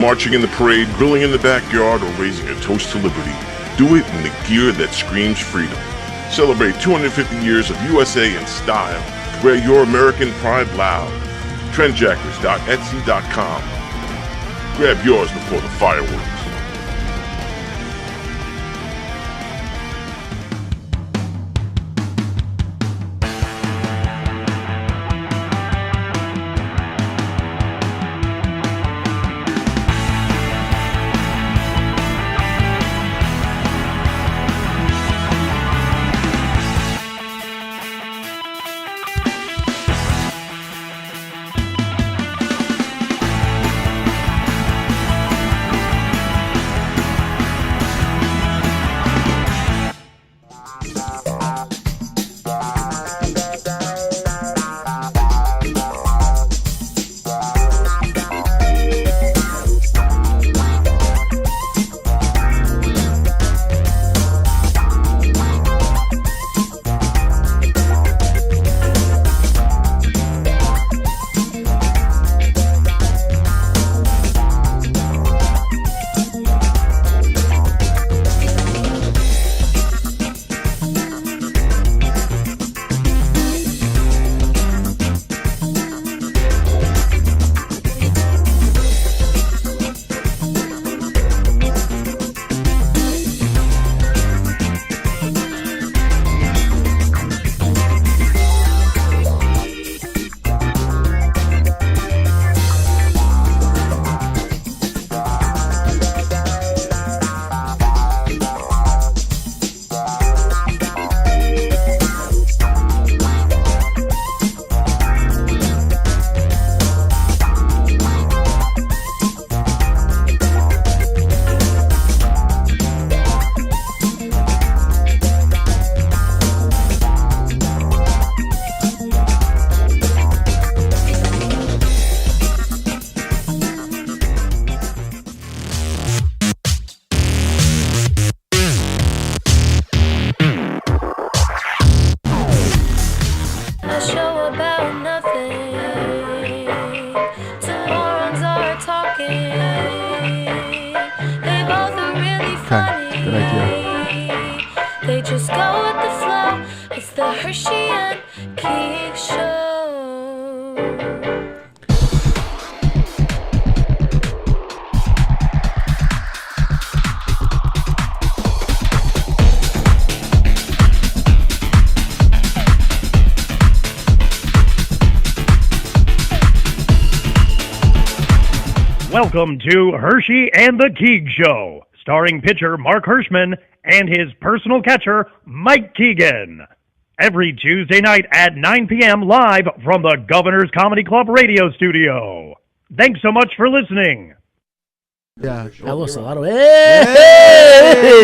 Marching in the parade, grilling in the backyard, or raising a toast to liberty. Do it in the gear that screams freedom. Celebrate 250 years of USA in style. Wear your American pride loud. Trendjackers.etsy.com. Grab yours before the fireworks. Good idea. They just go with the flow. It's the Herschy and Keegs show. Welcome to Herschy and the Keegs Show, starring pitcher Mark Hirschman and his personal catcher, Mike Keegan. Every Tuesday night at 9 p.m. live from the Governor's Comedy Club radio studio. Thanks so much for listening. Yeah. Hello, Salado. Hey!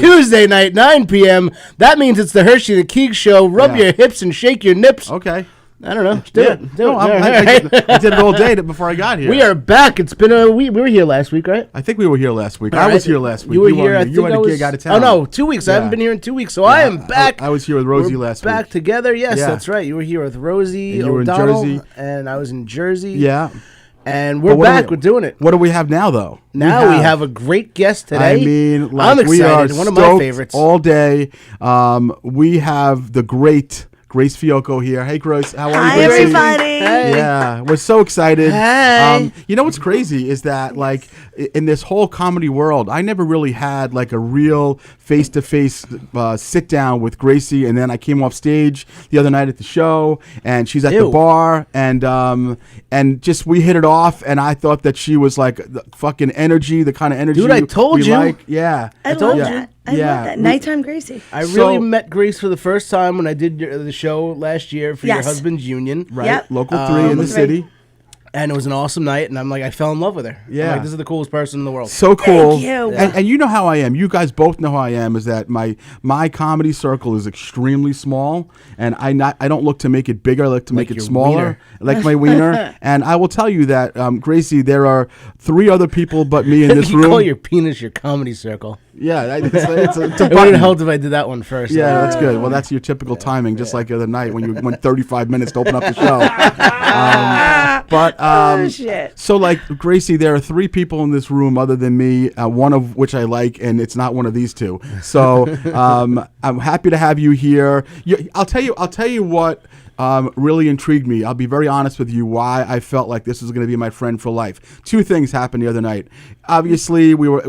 Tuesday night, 9 p.m. That means it's the Herschy the Keegs Show. Rub your hips and shake your nips. Okay. I don't know. Do it. I did it all day before I got here. We are back. It's been a week. We were here last week, right? I think we were here last week. All I right. was here last week. You were here. You had a gig out of town. Oh, no. 2 weeks. I haven't been here in 2 weeks, so I am back. I was here with Rosie last week. Back together. Yes, Yeah. that's right. You were here with Rosie And you were in O'Donnell, Jersey. and I was in Jersey. Yeah. And we're back. We're doing it. What do we have now, though? Now we have a great guest today. I mean, like, I'm excited. we are One of my stoked favorites. all day. We have the great Grace Fiocco here. Hey, Grace. How are you? Hi, everybody. Hey. Yeah, we're so excited. Hey. You know what's crazy is that, like, in this whole comedy world, I never really had, like, a real face-to-face sit-down with Gracie, and then I came off stage the other night at the show, and she's at the bar, and just we hit it off, and I thought that she was, like, the fucking energy, the kind of energy Dude, I told we you. like. Yeah. I told love you. that. I love that. Nighttime Gracie. I So- really met Grace for the first time when I did the show last year for your Yes. husband's union. Right. Yep. Local 3 in the Local city. And it was an awesome night, and I'm like, I fell in love with her. I'm Yeah. like, this is the coolest person in the world. So cool. Thank you. And you know how I am. You guys both know how I am. Is that my comedy circle is extremely small, and I don't look to make it bigger. I like to make it your smaller, wiener. like my wiener. And I will tell you that, Gracie, there are 3 other people but me in this you room. call your penis your comedy circle. Yeah, it's a It would have button. helped if I did that one first. Yeah, that's good. Well, that's your typical timing, just like the other night when you went 35 minutes to open up the show. But shit. so like Gracie, there are 3 people in this room other than me, one of which I like, and it's not one of these 2. So I'm happy to have you here. I'll tell you what really intrigued me. I'll be very honest with you why I felt like this was going to be my friend for life. 2 things happened the other night. Obviously, we were,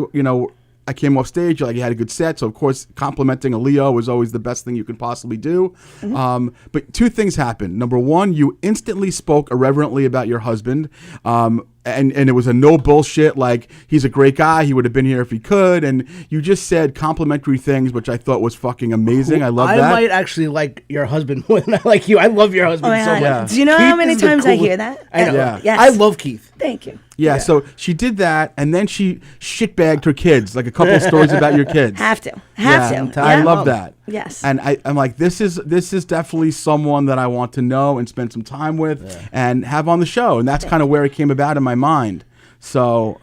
I came off stage, like you had a good set, so of course complimenting a Leo is always the best thing you can possibly do. But 2 things happened. Number 1, you instantly spoke irreverently about your husband, and it was a no bullshit, like he's a great guy, he would have been here if he could, and you just said complimentary things, which I thought was fucking amazing. I love that. I might actually like your husband more than I like you. I love your husband so much. Yeah. Do you know Keith how many is the times I coolest- hear that? I know. Yeah. Yes. I love Keith. Thank you. Yeah, so she did that, and then she shitbagged her kids, like a couple of stories about your kids. Have to. I love that. Yes. And I'm like, this is definitely someone that I want to know and spend some time with and have on the show, and that's kind of where it came about in my mind. So,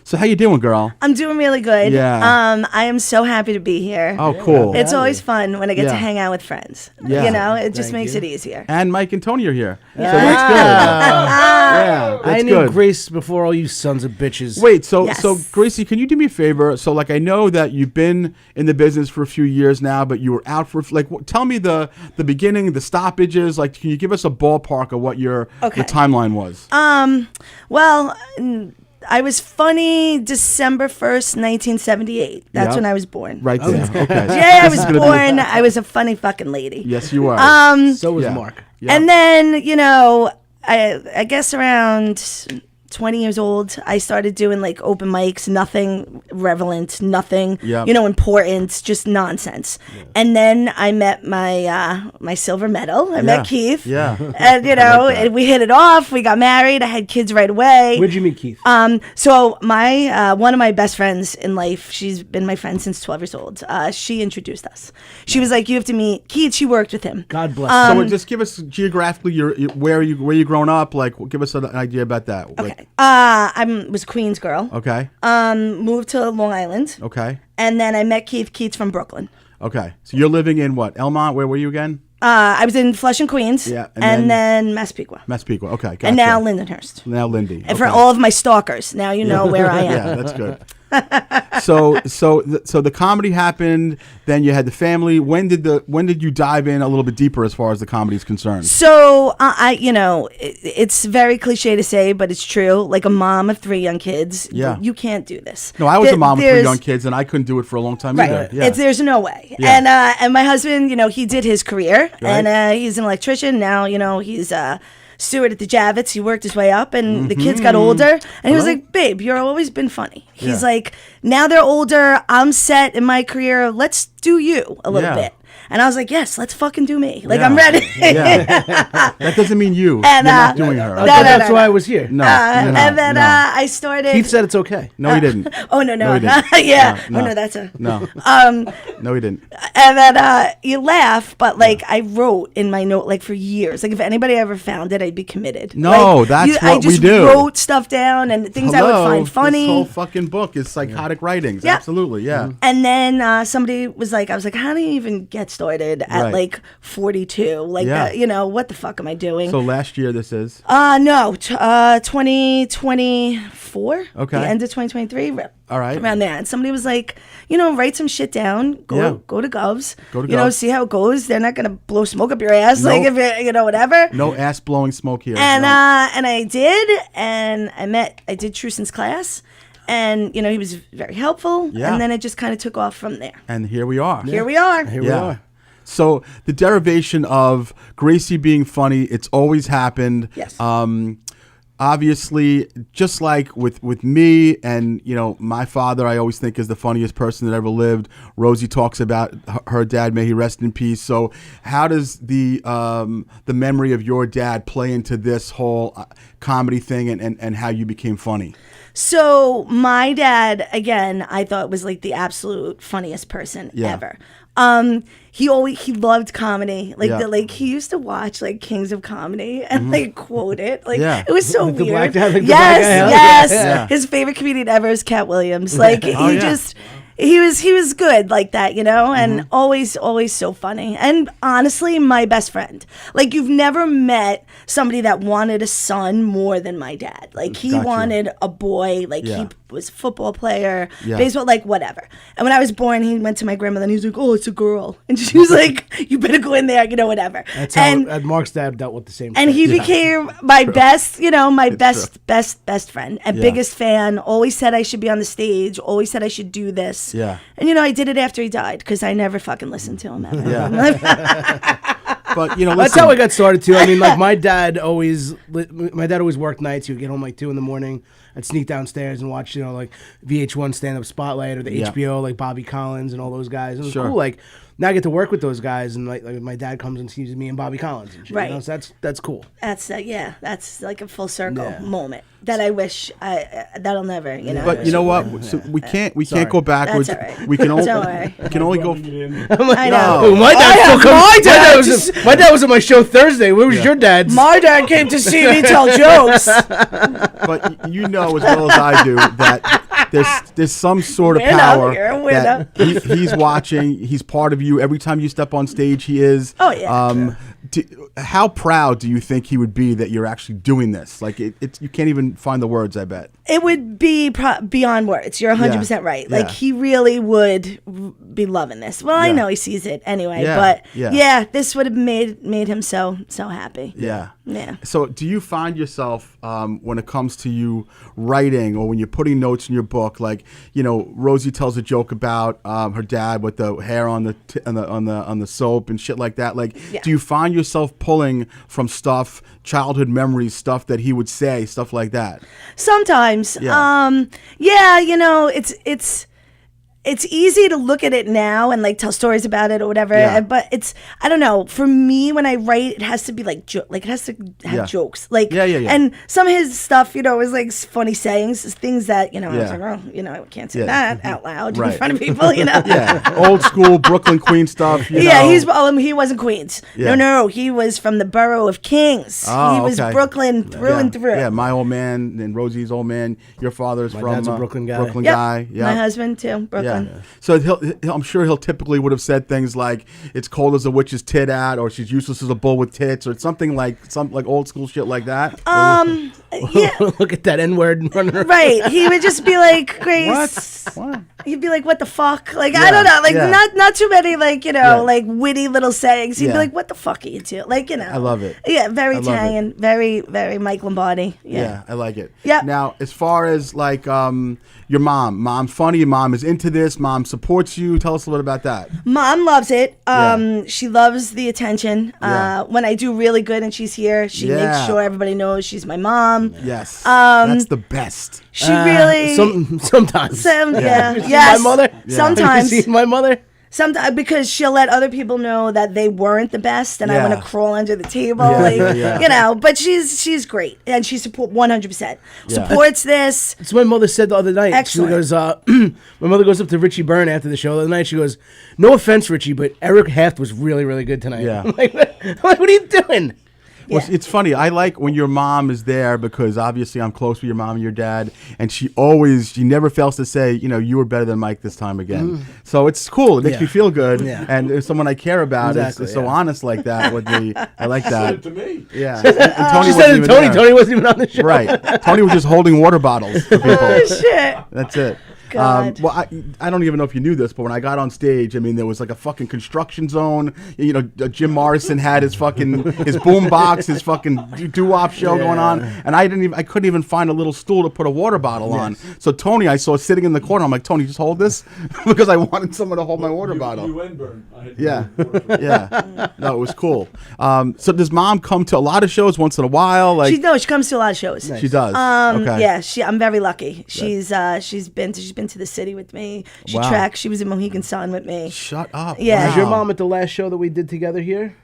so how you doing, girl? I'm doing really good. Yeah. I am so happy to be here. Oh, cool. It's always fun when I get Yeah. to hang out with friends. Yeah. It just makes it easier. And Mike and Tony are here. Yeah. So that's good. Yeah, I that's knew good. Grace before all you sons of bitches. Wait, so Yes. Gracie, can you do me a favor? So like I know that you've been in the business for a few years now, but you were out for like tell me the beginning, the stoppages. Like, can you give us a ballpark of what your the timeline was? Well, I was funny December 1st, 1978. That's Yep. when I was born. Right there. Okay. Yeah, I This was is gonna be- born. I was a funny fucking lady. Yes, you are. So was Yeah. Mark. Yeah. And then, I guess around 20 years old, I started doing like open mics, nothing relevant, nothing, Yeah. important, just nonsense. And then I met my silver medal. I met Keith. Yeah. And, and we hit it off. We got married. I had kids right away. Where'd you meet Keith? So my one of my best friends in life, she's been my friend since 12 years old. She introduced us. She was like, "You have to meet Keith." She worked with him. God bless. So just give us geographically where you grown up. Like, give us an idea about that. Okay. Like, I was a Queens girl. okay. Moved to Long Island. Okay. And then I met Keith. Keith's from Brooklyn. Okay. So you're living in what? Elmont? Where were you again? I was in Flushing, Queens. Yeah, And then Massapequa. Massapequa. Okay. Gotcha. And now Lindenhurst. Now Lindy. And for Okay. all of my stalkers, now you know where I am. Yeah, that's good. So the comedy happened. Then you had the family. When did you dive in a little bit deeper as far as the comedy is concerned? So it's very cliche to say, but it's true. Like a mom of 3 young kids, Yeah. you can't do this. No, I was a mom with 3 There's- young kids, and I couldn't do it for a long time Right. either. Yeah. There's no way. Yeah. And my husband, he did his career, Right. and he's an electrician now. He's steward at the Javits. He worked his way up, and the kids got older. And he was like, "Babe, you've always been funny." He's Yeah. like, "Now they're older. I'm set in my career. Let's do you a little Yeah. bit." And I was like, "Yes, let's fucking do me. Like Yeah. I'm ready." Yeah. That doesn't mean you. And, You're not doing her. no, That's no, why no. I was here. No, And then no. I started. Keith said it's okay. No, he didn't. "Oh no, No, no, he didn't. yeah. No, Oh no. no, that's a." No. No, he didn't. And then you laugh, but like I wrote in my note like for years. Like if anybody ever found it, I'd be committed. No, Like, that's I what just we do. wrote stuff down and things I would find funny. This whole fucking book is psychotic writings. Yeah. Absolutely, yeah. And then somebody was like, I was like, how do you even get started at Right. like 42? Like, Yeah. what the fuck am I doing? So last year this is. No, 2024. Okay. The end of 2023. All right. Around there. And somebody was like, write some shit down. Go Yeah. go to Govs. Go to Govs. See how it goes. They're not going to blow smoke up your ass. Nope. Like, if whatever. No ass blowing smoke here. And No. and I did, and I did Trusin's class, and he was very helpful, Yeah. and then it just kind of took off from there. And here we are. Here we are. Here we Yeah. are. So the derivation of Gracie being funny, it's always happened. Yes. Obviously, just like with me and my father, I always think is the funniest person that ever lived. Rosie talks about her dad, may he rest in peace. So how does the memory of your dad play into this whole comedy thing and how you became funny? So my dad, again, I thought was like the absolute funniest person Yeah. ever. He loved comedy. Like Yeah. he used to watch like Kings of Comedy and like quote it. Like Yeah. it was so Like the weird. black guy, like the yes, black guy, yes. yeah. His favorite comedian ever is Cat Williams. Like Oh, he yeah. just he was good like that, you know, and always so funny. And honestly, my best friend. Like, you've never met somebody that wanted a son more than my dad. Like, he Gotcha. wanted a boy. Like, Yeah. he was a football player, Yeah. baseball, like whatever. And when I was born, he went to my grandmother and he was like, "Oh, it's a girl," and she was like, "You better go in there, you know, whatever." That's and how Mark's dad dealt with the same. and shit. he became my best, you know, my It's best friend and Yeah. biggest fan. Always said I should be on the stage. Always said I should do this. Yeah. And you know, I did it after he died because I never fucking listened to him ever. Yeah. But you know, That's listen, how I got started too. I mean, like my dad always worked nights. He would get home like 2 a.m. I'd sneak downstairs and watch, you know, like VH1 Stand Up Spotlight or the Yeah. HBO, like Bobby Collins and all those guys. And it was Sure. cool. Like now I get to work with those guys, and like my dad comes and sees me and Bobby Collins and shit. Right. You know? So that's cool. That's yeah. That's like a full circle Yeah. moment that I wish that'll never, you know. but you know what? So we can't Sorry. go backwards. That's all right. We can only Don't worry. we can only go. I know. Oh, my dad still comes. My dad was at my show Thursday. Where was your dad's? My dad came to see me tell jokes. But you know as well as I do that there's some sort of Winner, power you're a winner. that he's watching. He's part of you. Every time you step on stage, he is. Oh, yeah. How proud do you think he would be that you're actually doing this? Like it's you can't even find the words. I bet. It would be beyond words. You're 100% right. Like, Yeah. he really would be loving this. Well, I Yeah. know he sees it anyway, Yeah. but Yeah. yeah, this would have made him so happy. Yeah. Yeah. So, do you find yourself when it comes to you writing or when you're putting notes in your book, like Rosie tells a joke about her dad with the hair on the soap and shit like that. Like, Yeah. do you find yourself pulling from stuff, childhood memories, stuff that he would say, stuff like that? Sometimes. Yeah. Yeah, you know, it's easy to look at it now and like tell stories about it or whatever, Yeah. but I don't know. For me, when I write, it has to be like it has to have Yeah. jokes. Like, Yeah. And some of his stuff, is like funny sayings, things that I was Yeah. like, oh, I can't say Yeah. that out loud in Right. front of people, Yeah, old school Brooklyn Queen stuff. Yeah, he wasn't Queens. Yeah. No, he was from the borough of Kings. Oh, He was okay. Brooklyn through and through. Yeah, my old man and Rosie's old man. Your father's from dad's a Brooklyn guy. Brooklyn Yep. guy. Yeah. My husband too, Brooklyn. Yeah. So I'm sure he'll typically would have said things like "It's cold as a witch's tit at," or "She's useless as a bull with tits," or something like old school shit like that. Yeah, Look at that N-word running around. right. He would just be like, Grace. What? He'd be like, "What the fuck?" Like, Yeah, I don't know. Like, yeah. not too many like Yeah. like witty little sayings. He'd Yeah. be like, "What the fuck are you doing?" Like, I love it. Yeah, very I love it. Italian, very very Mike Lombardi. Yeah, I like it. Yeah. Now, as far as like your mom's funny. Your mom is into this. Mom supports you. Tell us a little bit about that. Mom loves it. Yeah. She loves the attention. Yeah. When I do really good and she's here, she Yeah. makes sure everybody knows she's my mom. Yes, that's the best. She really Sometimes. yeah. You see Yes. my mother? Sometimes. Have you seen my mother? Sometimes because she'll let other people know that they weren't the best, and I Yeah. want to crawl under the table, Yeah, like, yeah. But she's great, and she support 100% Yeah. supports this. That's what my mother said the other night. Excellent. She goes, my mother goes up to Richie Byrne after the show the other night. She goes, "No offense, Richie, but Eric Haft was really, really good tonight." Yeah. I'm like, what are you doing? Well, Yeah. it's funny. I like when your mom is there because obviously I'm close with your mom and your dad, and she never fails to say, you were better than Mike this time again. So it's cool. It makes Yeah. me feel good, Yeah. and there's someone I care about Exactly, is so yeah. honest like that. I like that. to me. Yeah, and Tony She wasn't said it even to Tony. there. Tony wasn't even on the show. Right. Tony was just holding water bottles for people. Oh shit! That's it. God. Well, I don't even know if you knew this, but when I got on stage, I mean, there was like a fucking construction zone. Jim Morrison had his boom box, his fucking doo-wop show going on, and I couldn't even find a little stool to put a water bottle on. So Tony, I saw sitting in the corner. I'm like, Tony, just hold this, because I wanted someone to hold my water bottle. Yeah, yeah. No, it was cool. So does Mom come to a lot of shows once in a while? Like She comes to a lot of shows. she does. Okay. Yeah, I'm very lucky. She's been to the city with me. She Wow. tracked. She was in Mohegan Sun with me. Shut up. Yeah. Was your Wow. mom at the last show that we did together here?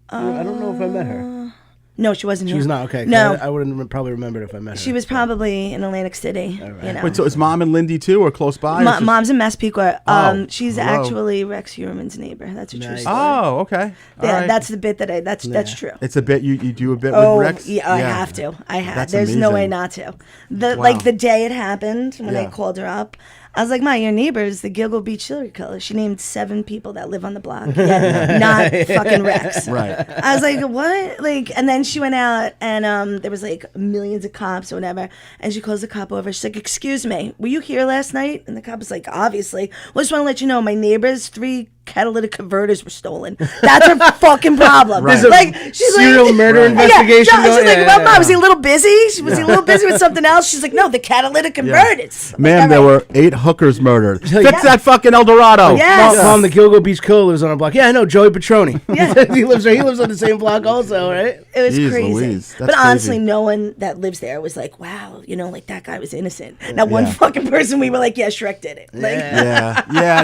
I don't know if I met her. No, she wasn't She here. was not, okay. 'Cause No, I wouldn't probably remember it if I met her. she was probably in Atlantic City. Wait, so is Mom and Lindy too, or close by? or just- Mom's in Massapequa. Oh, She's hello. actually Rex Heuermann's neighbor. That's a true Nice. story. Oh, okay. All Yeah, right. that's the bit that's true. It's a bit you do a bit Oh, with Rex. yeah, I have to. I have. That's There's no way amazing. not to. Wow. Like the day it happened when I Yeah. called her up, I was like, Ma, your neighbor is the Gilgo Beach serial killer. She named 7 people that live on the block. Yeah, not fucking Rex. Right. I was like, what? Like, and then she went out and there was like millions of cops or whatever. And she calls the cop over. She's like, excuse me, were you here last night? And the cop was like, obviously. Well, I just want to let you know, my neighbor's 3 catalytic converters were stolen. That's her fucking problem. Right. Like, she's serial like, murder investigation. Yeah, she's like, Yeah, well, yeah, Mom, was he a little busy? Was he a little busy with something else? She's like, no, the catalytic converters. Ma'am, there were 8 hookers murdered. Fix that fucking El Dorado. Yes. Mom, the Gilgo Beach Killer lives on our block. Yeah, I know, Joey Petroni. Yeah. he lives on the same block also, right? It was Jeez crazy. Louise, But that's honestly, crazy. no one that lives there was like, wow, like that guy was innocent. Not one fucking person we were like, yeah, Shrek did it. Like,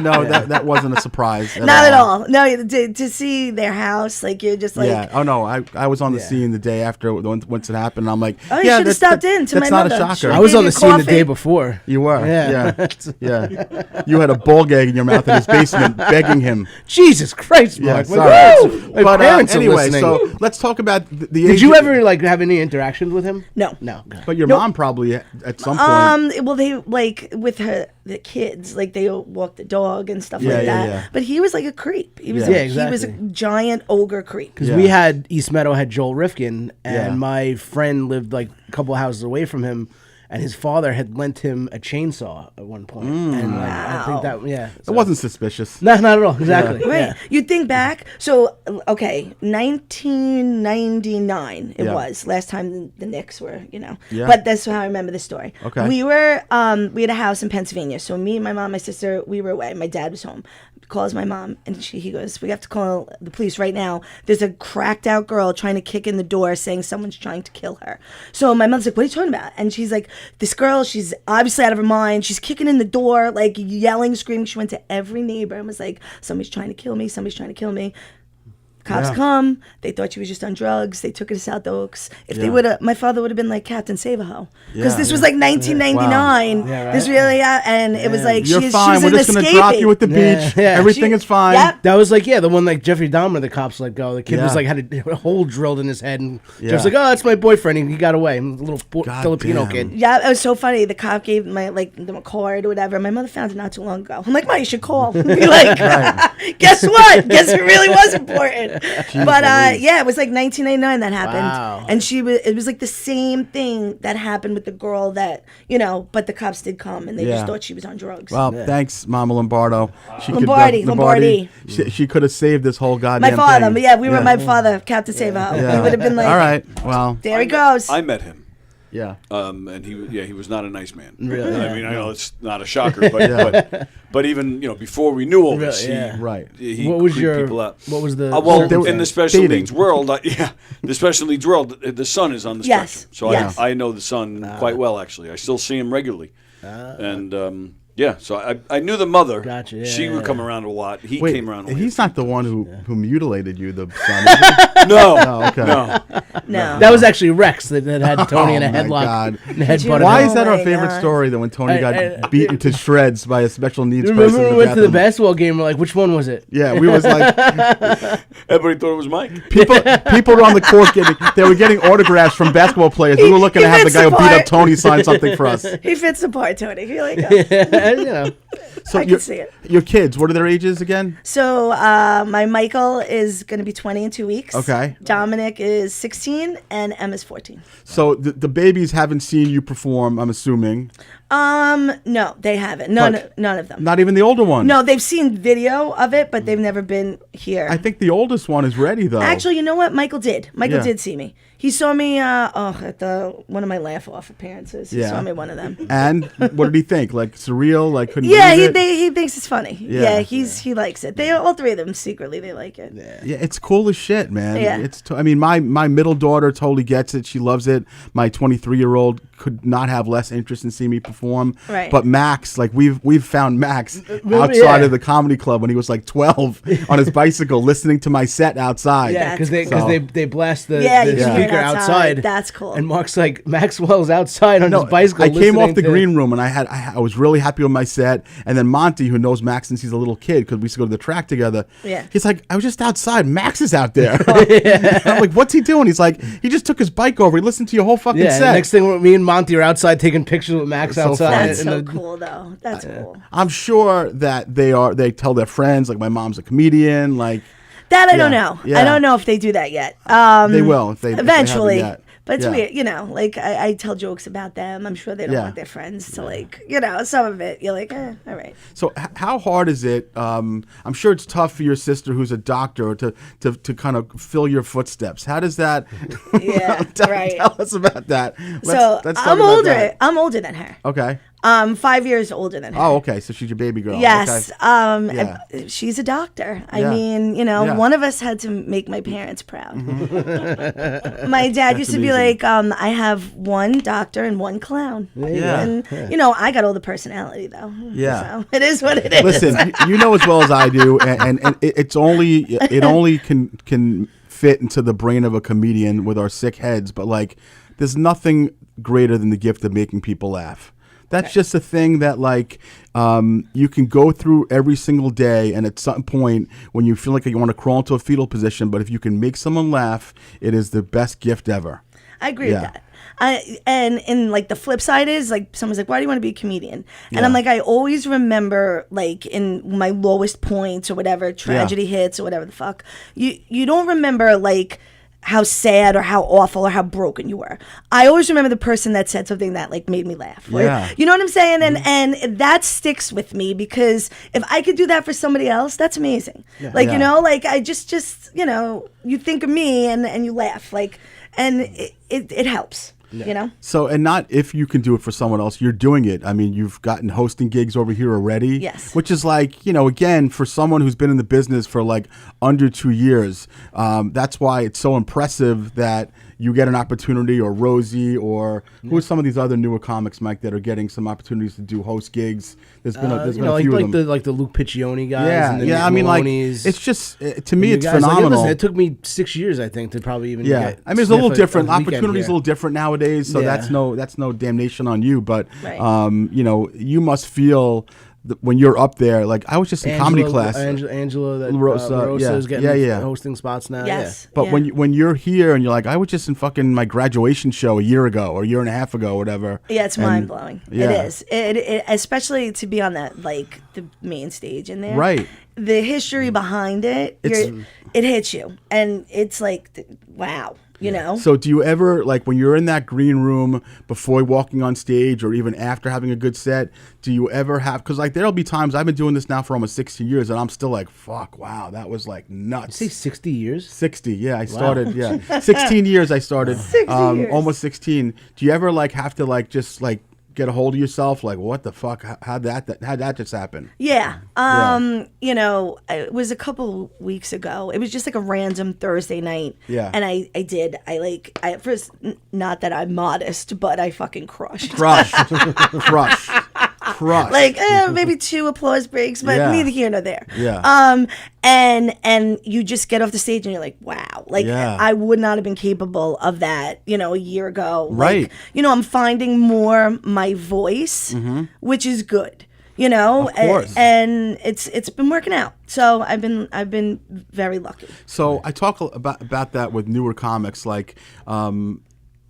No, that wasn't a surprise. not at all. No, to see their house, like you're just like, Oh no, I was on the scene the day after once it happened. And I'm like, oh, you should have stopped in to that's my not mother. a shocker. She I was gave on you the scene the coffee. day before. You were, Yeah. yeah. You had a bull gag in your mouth in his basement, begging him. Jesus Christ, Yeah, Mark. sorry. My But parents are anyway, listening. so let's talk about the Did age. you ever like have any interactions with him? No. No. But your mom probably at some point. Well, they like with the kids, like they walk the dog and stuff Yeah, like yeah, that. yeah. But he was like a creep. He was, Yeah. Yeah, he was a exactly. giant ogre creep. Because Yeah. we had East Meadow had Joel Rifkin, and Yeah. my friend lived like a couple of houses away from him, and his father had lent him a chainsaw at one point. And like, I think that It wasn't suspicious. No, not at all. Exactly. Right. Yeah. You think back. So, okay, 1999 it Yeah. was last time the Knicks were, Yeah. But that's how I remember the story. Okay. We had a house in Pennsylvania. So me, my mom, my sister, we were away. My dad was home. Calls my mom and he goes, we have to call the police right now. There's a cracked out girl trying to kick in the door saying someone's trying to kill her. So my mother's like, what are you talking about? And she's like, this girl, she's obviously out of her mind. She's kicking in the door, like yelling, screaming. She went to every neighbor and was like, somebody's trying to kill me. Somebody's trying to kill me. Cops Yeah. come. They thought she was just on drugs. They took her to South Oaks. If they Yeah. would have, my father would have been like Captain Save-A-Ho. Because Yeah. this was like 1999. Wow. Yeah, right. This really, and it was like, You're she's fine. We're an just gonna drop escapee. you at the beach. Yeah. Everything is fine. Yep. That was like, the one like Jeffrey Dahmer, the cops let go. The kid was Yeah. like, had a hole drilled in his head, and Yeah. Jeff's like, oh, that's my boyfriend, and he got away. A little God Filipino damn. kid. Yeah, it was so funny. The cop gave them a card or whatever. My mother found it not too long ago. I'm like, Ma, you should call. Be like, guess what? Guess it really was important. But yeah, it was like 1999 that happened, Wow. and it was like the same thing that happened with the girl that but the cops did come and they Yeah. just thought she was on drugs. Well, thanks, Mama Lombardo. She Lombardi. She could have saved this whole goddamn my father, thing. but yeah, we were my father, Captain Save-A-Ho. Yeah. We would have been like, all right. Well, there he goes. I met him. yeah. And he was not a nice man. Really? I mean, I know it's not a shocker, but even before we knew all this, Really, yeah. Right. he What was creeped people out. What was the? Well, They were in the special dating. needs world, the special needs world, the son is on the Yes, spectrum. So yes. I know the son quite well, actually. I still see him regularly. And so I knew the mother. Gotcha, yeah, she would yeah. come around a lot. He Wait, came around a lot. he's not the one who mutilated you, the son. Is he? No. Oh, okay. No. no. That was actually Rex that had Tony in a Oh, my headlock. God. And headbutted Why him. is that our my favorite God. story? That when Tony got I- beaten to shreds by a special needs Remember person when in we went to the bathroom? basketball game? We're like, which one was it? Yeah, we was like Everybody thought it was Mike. people were on the court getting autographs from basketball players. We were looking he to have the fits guy who the beat up part. Tony sign something for us. He fits the part, Tony. Here you go. you know. So I can see it. Your kids, what are their ages again? So my Michael is going to be 20 in 2 weeks. Okay. Dominic is 16 and Emma's 14. So the babies haven't seen you perform, I'm assuming. No, they haven't. None of them. Not even the older one. No, they've seen video of it, but they've never been here. I think the oldest one is ready though. Actually, you know what? Michael did. Michael Yeah. did see me. He saw me at one of my laugh off appearances. He Yeah. saw me at one of them. And what did he think? Like surreal? Like couldn't Yeah, believe it? he thinks it's funny. Yeah. Yeah, he likes it. They all three of them secretly they like it. Yeah, it's cool as shit, man. Yeah. I mean, my middle daughter totally gets it. She loves it. My 23-year-old could not have less interest in seeing me perform. Right. But Max, like we've found Max Really? outside Yeah. of the comedy club when he was like 12 on his bicycle listening to my set outside. Yeah, because they That's cool. they blast the, Yeah, the you can hear it speaker outside. That's cool. And Mark's like, Maxwell's outside on No, his bicycle. I came off listening the to- green room and I was really happy with my set. And then Monty, who knows Max since he's a little kid, because we used to go to the track together. Yeah. He's like, I was just outside. Max is out there. I'm like, what's he doing? He's like, he just took his bike over. He listened to your whole fucking Yeah, set. next thing me and Monty are outside taking pictures with Max So outside. That's so cool, though. That's cool. I'm sure that they tell their friends, like my mom's a comedian, like That I don't know. Yeah. I don't know if they do that yet. they will if they Eventually. if they haven't yet. But it's Yeah. weird, you know, like I tell jokes about them. I'm sure they don't Yeah. want their friends to like, you know, some of it. You're like, all right. So how hard is it? I'm sure it's tough for your sister, who's a doctor, to kind of fill your footsteps. How does that? Yeah, right. Tell us about that. So let's talk I'm about older. that. I'm older than her. Okay. 5 years older than her. Oh, okay. So she's your baby girl. Yes. Okay. Yeah. She's a doctor. I Yeah. mean, you know, Yeah. one of us had to make my parents proud. My dad used to be amazing. like, I have one doctor and one clown. Yeah. And, you know, I got all the personality, though. Yeah. So it is what it is. Listen, you know as well as I do, and it only can fit into the brain of a comedian with our sick heads. But like, there's nothing greater than the gift of making people laugh. That's just a thing that like you can go through every single day, and at some point when you feel like you want to crawl into a fetal position, but if you can make someone laugh, it is the best gift ever. I agree Yeah. with that. And like the flip side is like someone's like, why do you want to be a comedian? And I'm like, I always remember like in my lowest points or whatever, tragedy hits or whatever the fuck, you don't remember like how sad or how awful or how broken you were. I always remember the person that said something that like made me laugh. Or, Yeah. you know what I'm saying? And that sticks with me because if I could do that for somebody else, that's amazing. Like, Yeah. you know, like I just, you know, you think of me and you laugh like, and it helps, you know? So, and not if you can do it for someone else, you're doing it. I mean, you've gotten hosting gigs over here already. Yes. Which is like, you know, again, for someone who's been in the business for like under 2 years, that's why it's so impressive that you get an opportunity, or Rosie, or who are some of these other newer comics, Mike, that are getting some opportunities to do host gigs? There's been a few of them. like the Luke Piccioni guys. Yeah, and the yeah. Nick I mean, like, Maloney's. it's just to me, You it's guys, like, phenomenal. listen, it took me 6 years, I think, to probably even Yeah, get I mean, it's a little sniff different. a weekend Opportunity's a here. little different nowadays, so Yeah. that's no damnation on you. But Right. you know, you must feel when you're up there. Like I was just in comedy class. Angela, that Rosa, Rosa is yeah, getting yeah. hosting spots now. Yes. But Yeah. when you're here and you're like, I was just in fucking my graduation show a year ago or a year and a half ago, or whatever. Yeah, it's And- mind blowing. yeah. It is. It especially to be on that like the main stage in there. Right. The history behind it, it hits you, and it's like, wow, you know. So do you ever, like when you're in that green room before walking on stage or even after having a good set, do you ever have, because like there'll be times, I've been doing this now for almost 16 years and I'm still like, fuck, wow, that was like nuts. Say 60 years. 60, yeah, I started, 16 years I started, 60 years. almost 16. Do you ever like have to like just like get a hold of yourself, like what the fuck, how'd that just happen? Yeah. You know, it was a couple weeks ago. It was just like a random Thursday night. Yeah. And I at first, not that I'm modest, but I fucking crushed. Crush. Like maybe 2 applause breaks, but Yeah. neither here nor there. Yeah. And you just get off the stage and you're like, wow, like Yeah. I would not have been capable of that, you know, a year ago. Like, Right. you know, I'm finding more my voice, which is good. You know, Of course. and it's been working out. So I've been very lucky. So I talk about that with newer comics, like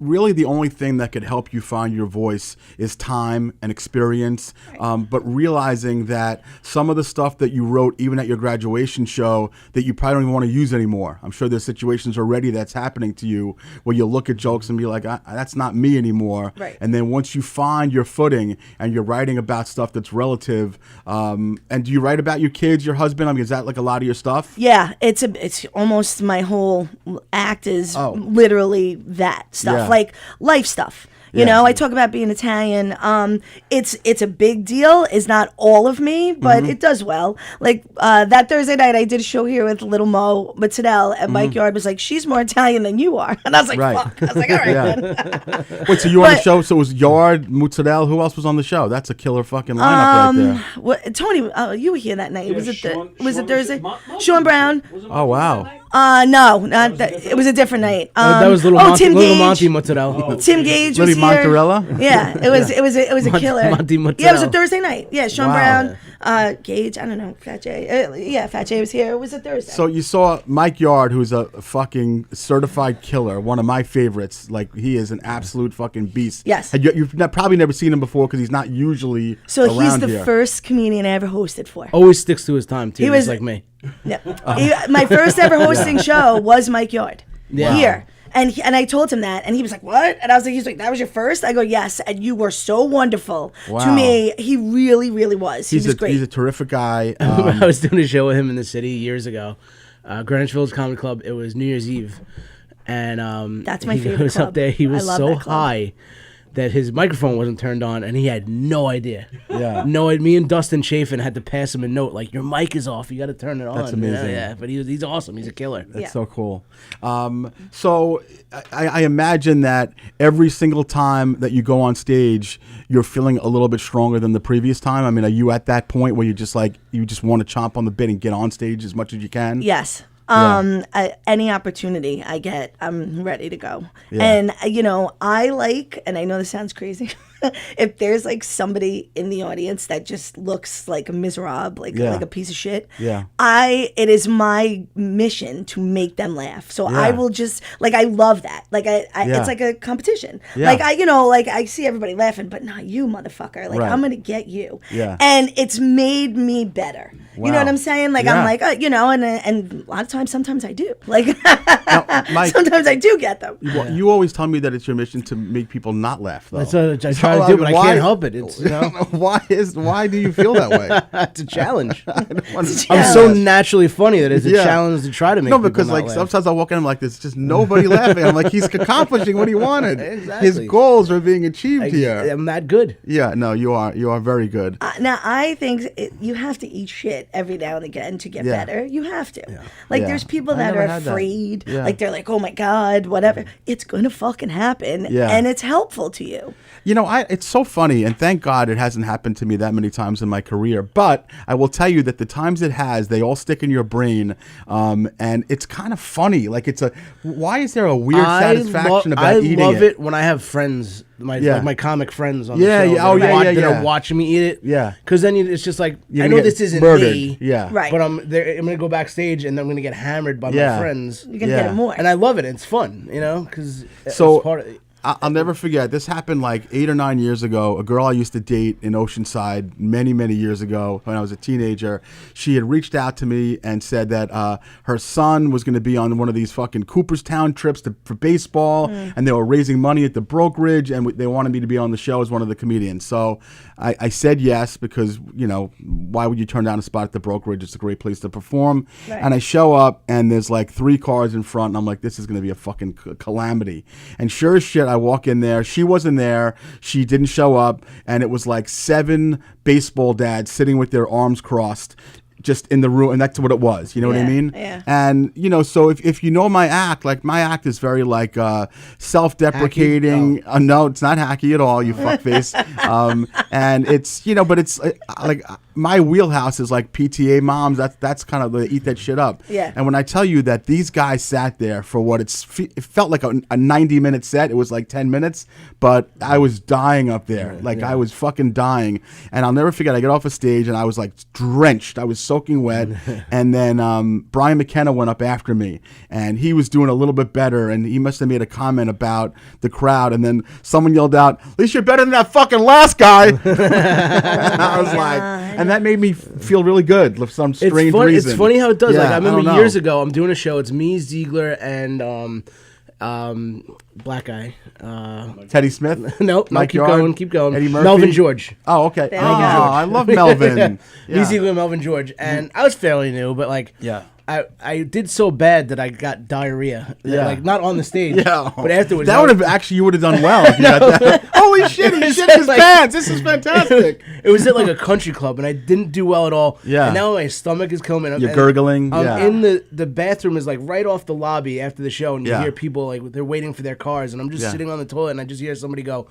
really the only thing that could help you find your voice is time and experience, but realizing that some of the stuff that you wrote even at your graduation show that you probably don't even want to use anymore. I'm sure there's situations already that's happening to you where you look at jokes and be like, that's not me anymore. Right. And then once you find your footing and you're writing about stuff that's relative, and do you write about your kids, your husband? I mean, is that like a lot of your stuff? Yeah, it's almost my whole act is literally that stuff, Yeah. like life stuff. You Yeah. know, I talk about being Italian. It's a big deal. It's not all of me, but it does well. Like that Thursday night, I did a show here with Little Mo Mazzadel, and Mike Yard was like, "She's more Italian than you are," and I was like, Right. "Fuck!" I was like, "All right, Yeah. then." Wait, so you were on the But- show? So it was Yard, Mozzarella. Who else was on the show? That's a killer fucking lineup right there. What, Tony, you were here that night. Was it Sean- was it Sean- Thursday? Mon- Sean Brown. Oh wow. No, not that. It was a different night. That was Little Tim Monty Gage. Mozzarella. Tim Gage Little was here. Mozzarella? Yeah, it was a killer. Monty Yeah, it was a Mozzarella. Thursday night. Yeah, Sean Wow. Brown, Gage, I don't know, Fat J. Yeah, Fat J was here. It was a Thursday. So you saw Mike Yard, who's a fucking certified killer, one of my favorites. Like, he is an absolute fucking beast. Yes. You've probably never seen him before because he's not usually So he's around the here. first comedian I ever hosted for. Always sticks to his time too. He was He's like me. Yeah. My first ever hosting show was Mike Yard Yeah. here. And I told him that, and he was like, "What?" And I was like, "He's like, that was your first?" I go, "Yes." And you were so wonderful to Wow. me. He really, really was. He was great. He's a terrific guy. I was doing a show with him in the city years ago, Greenwich Village Comedy Club. It was New Year's Eve, and That's my he favorite was club. up there. He I was love so that club. high that his microphone wasn't turned on, and he had no idea. Yeah. No, me and Dustin Chafin had to pass him a note like, "Your mic is off. You got to turn it on." That's you know? amazing. Yeah, but he's awesome. He's a killer. That's Yeah. so cool. So I imagine that every single time that you go on stage, you're feeling a little bit stronger than the previous time. I mean, are you at that point where you just want to chomp on the bit and get on stage as much as you can? Yes. Any opportunity I get, I'm ready to go. Yeah. And I like, and I know this sounds crazy, if there's like somebody in the audience that just looks like a miserable, like a piece of shit. Yeah. It is my mission to make them laugh. So I Yeah. will just I love that. Like Yeah. it's like a competition. Yeah. Like I see everybody laughing, but not you, motherfucker. Like Right. I'm gonna get you. Yeah. And it's made me better. You know Wow. what I'm saying? Like Yeah. I'm like, and a lot of times, sometimes I do. Like Mike- sometimes I do get them. Well, you always tell me that it's your mission to make people not laugh, though. That's what I try to do, but I can't help it. It's Why do you feel that way? it's a challenge. I'm Yeah. so naturally funny that it's a Yeah. challenge to try to make No, people because not like laugh. sometimes I walk in, I'm like, there's just nobody laughing. I'm like, he's accomplishing what he wanted. Exactly. His goals are being achieved here. I'm that good. Yeah, no, you are very good. Now I think you have to eat shit every now and again to get Yeah. better. You have to. Like Yeah. there's people I that never are had that. afraid. Yeah. Like they're like, oh my god, whatever. It's gonna fucking happen. Yeah. And it's helpful to you. You know, it's so funny, and thank God it hasn't happened to me that many times in my career. But I will tell you that the times it has, they all stick in your brain, and it's kind of funny. Like why is there a weird satisfaction about eating it? I love it when I have friends, my comic friends on Yeah, the show. yeah. Oh, that yeah. are watching me eat it. Yeah. Because then it's just like, You're I gonna know get this isn't murdered. me. Yeah. Right. But I'm going to go backstage and I'm going to get hammered by Yeah. my friends. You're gonna Yeah. get it more. And I love it. It's fun, because So it's part of it. I'll never forget. This happened like 8 or 9 years ago. A girl I used to date in Oceanside many, many years ago when I was a teenager. She had reached out to me and said that her son was going to be on one of these fucking Cooperstown trips for baseball, and they were raising money at the brokerage, and they wanted me to be on the show as one of the comedians. So I said yes because, why would you turn down a spot at the brokerage? It's a great place to perform. Right. And I show up, and there's like 3 cars in front, and I'm like, this is going to be a fucking calamity. And sure as shit, I walk in there. She wasn't there. She didn't show up. And it was like 7 baseball dads sitting with their arms crossed just in the room. And that's what it was. You know what I Yeah, mean? yeah. And, so if you know my act, like my act is very like self-deprecating. No, it's not hacky at all, you fuckface. And it's, but it's like my wheelhouse is like PTA moms. That's kind of eat that shit up. Yeah. And when I tell you that these guys sat there for what it felt like a 90-minute set. It was like 10 minutes, but I was dying up there. I was fucking dying. And I'll never forget, I get off a stage and I was like drenched. I was soaking wet. And then Brian McKenna went up after me and he was doing a little bit better. And he must have made a comment about the crowd. And then someone yelled out, "At least you're better than that fucking last guy." I was like, and that made me feel really good for some strange reason. It's funny how it does. Yeah, Like I remember don't years know. ago, I'm doing a show. It's me, Ziegler, and black guy. Teddy Smith? Nope. Mike Keep Yard? going. Keep going. Eddie Murphy? Melvin George. Oh, okay. There Oh, we go. I love Melvin. Me, Yeah. Ziegler, and Melvin George, and I was fairly new, but like, Yeah. I did so bad that I got diarrhea. Yeah. Like not on the stage. Yeah. But afterwards, That would have actually, you would have done well if you got that. Holy shit, he shit his Like- pants. This is fantastic. It was at like a country club, and I didn't do well at all. Yeah. And now my stomach is killing me. You're and gurgling, I'm yeah. in the bathroom is like right off the lobby after the show, and you Yeah. hear people like they're waiting for their cars, and I'm just Yeah. sitting on the toilet, and I just hear somebody go,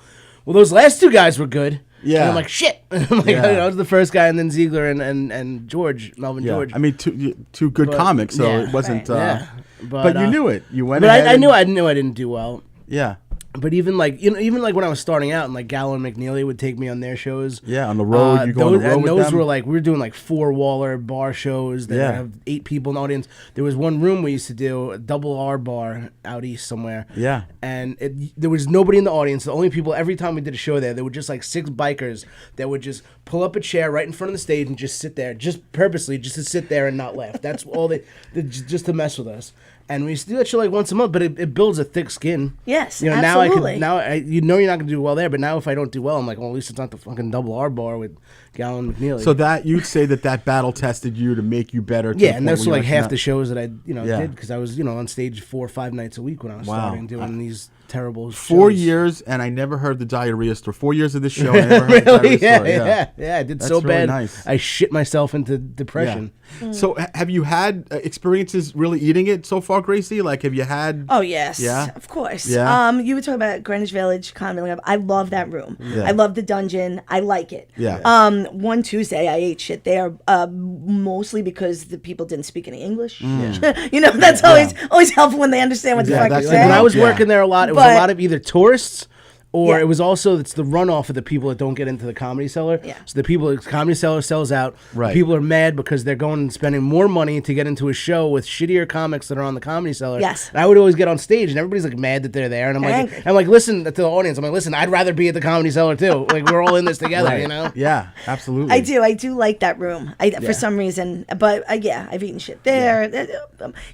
"Well, those last 2 guys were good." Yeah. And I'm like, "Shit!" I'm like, Yeah. I was the first guy, and then Ziegler and George, Melvin Yeah. George. I mean, two good But- comics, so yeah, it wasn't. right. Yeah. But you uh, knew it. You went But ahead. I knew I didn't do well. Yeah. But even like when I was starting out, and like Gallo and McNeely would take me on their shows. Yeah, on the road. You go on the road and with those them? were like we were doing like 4-waller bar shows that Yeah. have 8 people in the audience. There was one room we used to do, a double R bar out east somewhere. Yeah. And there was nobody in the audience. The only people every time we did a show there were just like 6 bikers that would just pull up a chair right in front of the stage and just sit there, just purposely, just to sit there and not laugh. That's all just to mess with us. And we used to do that shit like once a month, but it builds a thick skin. Yes, you know, absolutely. Now you're not gonna do well there, but now if I don't do well, I'm like, well, at least it's not the fucking double R bar with Gallo and McNeely. So that you'd say that battle tested you to make you better. To yeah, the and point that's where like you're half not- the shows that I Yeah. did because I was on stage 4 or 5 nights a week when I was Wow. starting doing these terrible 4 shows. years, and I never heard the diarrhea story. 4 years of this show, I never heard the Really? diarrhea story. Yeah. I did That's so really bad. nice. I shit myself into depression. So, have you had experiences really eating it so far, Gracie? Like, have you had? Oh yes, Yeah? of course. Yeah? You were talking about Greenwich Village Comedy Club. I love that room. Yeah. I love the dungeon. I like it. Yeah. One Tuesday I ate shit there, mostly because the people didn't speak any English. You know, that's always helpful when they understand what the Yeah, fuck that's you're the Like when I saying. was Yeah. working there a lot, it was But- a lot of either tourists or Yeah. it was also it's the runoff of the people that don't get into the Comedy Cellar. Yeah. So the Comedy Cellar sells out. Right. People are mad because they're going and spending more money to get into a show with shittier comics that are on the Comedy Cellar. Yes. And I would always get on stage and everybody's like mad that they're there, and Angry. I'm like, listen to the audience. I'm like, listen, I'd rather be at the Comedy Cellar too. Like we're all in this together, Right. you know. Yeah, absolutely. I do like that room. For some reason, but yeah, I've eaten shit there,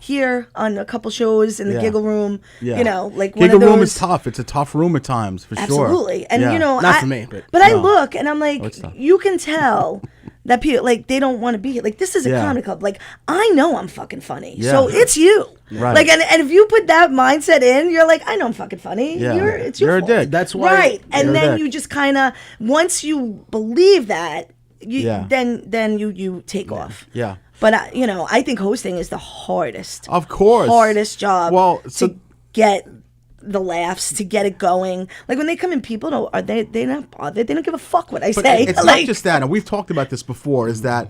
here on a couple shows in the Yeah. Giggle Room. Yeah. You know, like one Giggle of those. room is tough. It's a tough room at times, for sure. Absolutely. And Yeah. you know, Not for me, but- I No. look and I'm it's like, tough. you can tell that people like they don't want to be here. Like this is a Yeah. comedy club. Like I know I'm fucking funny, Yeah. so it's you. Right. Like and if you put that mindset in, you're like, I know I'm fucking funny. Yeah. It's your You're a fault. dick. That's why- right. You're a And then dick. you just kind of once you believe that, Yeah. then you take off. Yeah. But I think hosting is the hardest. Of course. Hardest job. Well, so to get the laughs, to get it going. Like when they come in, people don't they not bothered. They don't give a fuck what I But say. it's like, not just that, and we've talked about this before, is that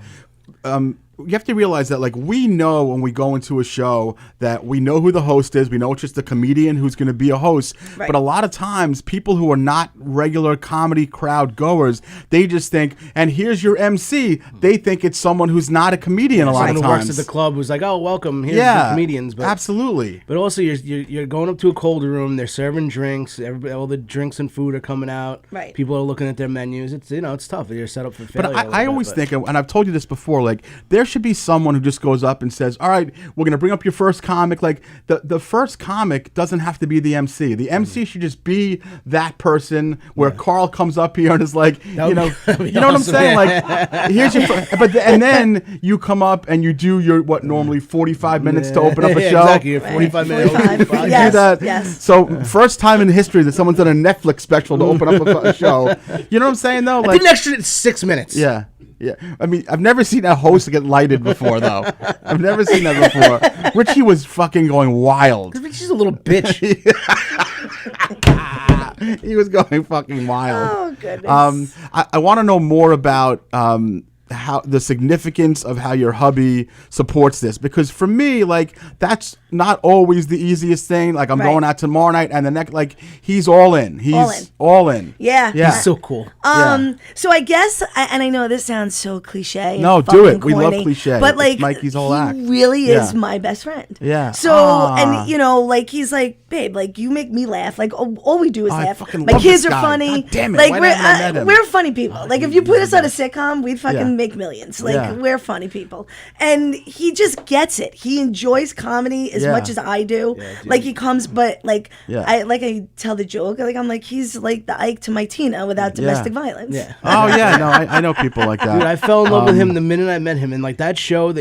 you have to realize that, like, we know when we go into a show that we know who the host is. We know it's just a comedian who's going to be a host. Right. But a lot of times, people who are not regular comedy crowd goers, they just think, and here's your MC. They think it's someone who's not a comedian a lot Someone of who times. works at the club was like, "Oh, welcome. Here's yeah, the comedians." But absolutely. But also, you're going up to a colder room. They're serving drinks. All the drinks and food are coming out. Right. People are looking at their menus. It's tough. You're set up for failure. But a little I bit, always but- think, and I've told you this before, like, there should be someone who just goes up and says, all right, we're going to bring up your first comic. Like, the first comic doesn't have to be the MC. The MC should just be that person where Carl comes up here and is like, That would be you know what I'm awesome, saying? yeah. Like, here's your, and then you come up and you do your, normally 45 minutes to open up a Yeah, show. Exactly. You're 45 minutes. 45. You Yes, do that. yes. So first time in history that someone's done a Netflix special to open up a show. You know what I'm saying, though? I Like, did an extra 6 minutes. yeah. Yeah. I mean, I've never seen a host get lighted before, though. I've never seen that before. Richie was fucking going wild. She's a little bitch. He was going fucking wild. Oh goodness. I want to know more about how the significance of how your hubby supports this, because for me, like, that's not always the easiest thing. Like, I'm Right. going out tomorrow night, and the next, like, he's all in. He's All in. all in. Yeah. Yeah. He's so cool. So I guess, and I know this sounds so cliche. and No, do it. fucking We love corny, cliche. But It's like, Mikey's whole he act. really Yeah. is my best friend. Yeah. So, Ah. and like, he's like, babe, like, you make me laugh. Like, all we do is I laugh. fucking My love kids this are guy. funny. God damn it. Like, Why haven't I met him? we're funny people. Like, if you put us on a sitcom, we'd fucking Yeah. make millions. Like, Yeah. we're funny people. And he just gets it. He enjoys comedy as Yeah. much as I do. Like, he comes, but like, Yeah. I tell the joke. Like, I'm like, he's like the Ike to my Tina without domestic violence. Yeah. Oh, yeah. No, I know people like that. Dude, I fell in love with him the minute I met him, and like that show,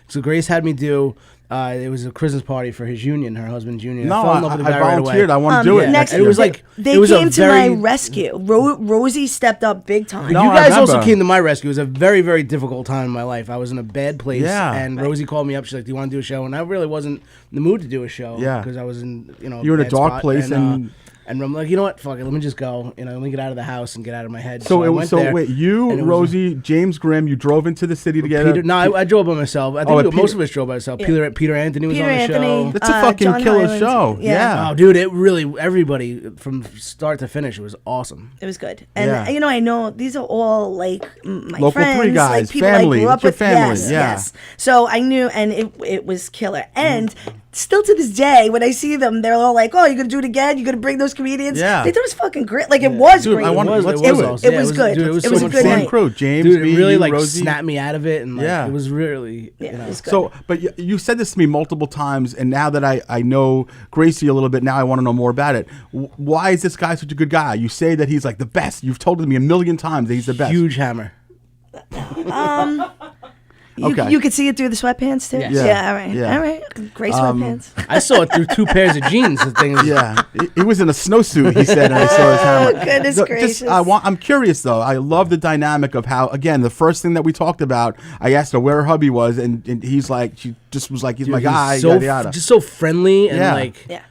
so Grace had me do. It was a Christmas party for his union, her husband's union. No, fell in love with the I guy right away. volunteered. I want to do it yeah. next And year. it was like They it was came a to very, my rescue. Rosie stepped up big time. No, you I guys also remember. came to my rescue. It was a very, very difficult time in my life. I was in a bad place, Yeah. and Rosie called me up. She's like, "Do you want to do a show?" And I really wasn't in the mood to do a show, Yeah. because I was in, You were in a bad dark spot. place and And I'm like, you know what? Fuck it. Let me just go. Let me get out of the house and get out of my head. So, I went there, wait, you, Rosie, James Grimm, you drove into the city together? Peter, no, I drove by myself. I think most of us drove by ourselves. Yeah. Peter Anthony was Peter on the Anthony. show. That's a fucking John killer Hyland. show. Yeah. Oh, dude, it really, everybody from start to finish, it was awesome. It was good. And, I know these are all, like, my Local friends. three guys, like, people family. I grew up It's your with. family, Yes, yeah. yes. So I knew, and it was killer. And still to this day, when I see them, they're all like, oh, you're going to do it again? You're going to bring those comedians? Yeah. They thought it was fucking great. Like, it was Dude, great. I want to, let's do it. awesome. It was good. Dude, It was so a much good fun. night. Crew, James, Dude, me, it really you, like Rosie. snapped me out of it, and Yeah. it was really, Yeah, it was good. So, but you said this to me multiple times, and now that I know Gracie a little bit, now I want to know more about it. Why is this guy such a good guy? You say that he's like the best. You've told me a million times that he's the best. huge hammer. Okay. You could see it through the sweatpants, too? Yes. Yeah, all right. Yeah. All right. Gray sweatpants. I saw it through 2 pairs of jeans. The thing is, Yeah, he was in a snowsuit. He said, and I saw his hammer. Oh, goodness gracious. I'm curious though. I love the dynamic of how, again, the first thing that we talked about. I asked her where her hubby was, and he's like, she just was like, he's dude, my guy. so, Yada yada. just so friendly and Yeah. like Yeah.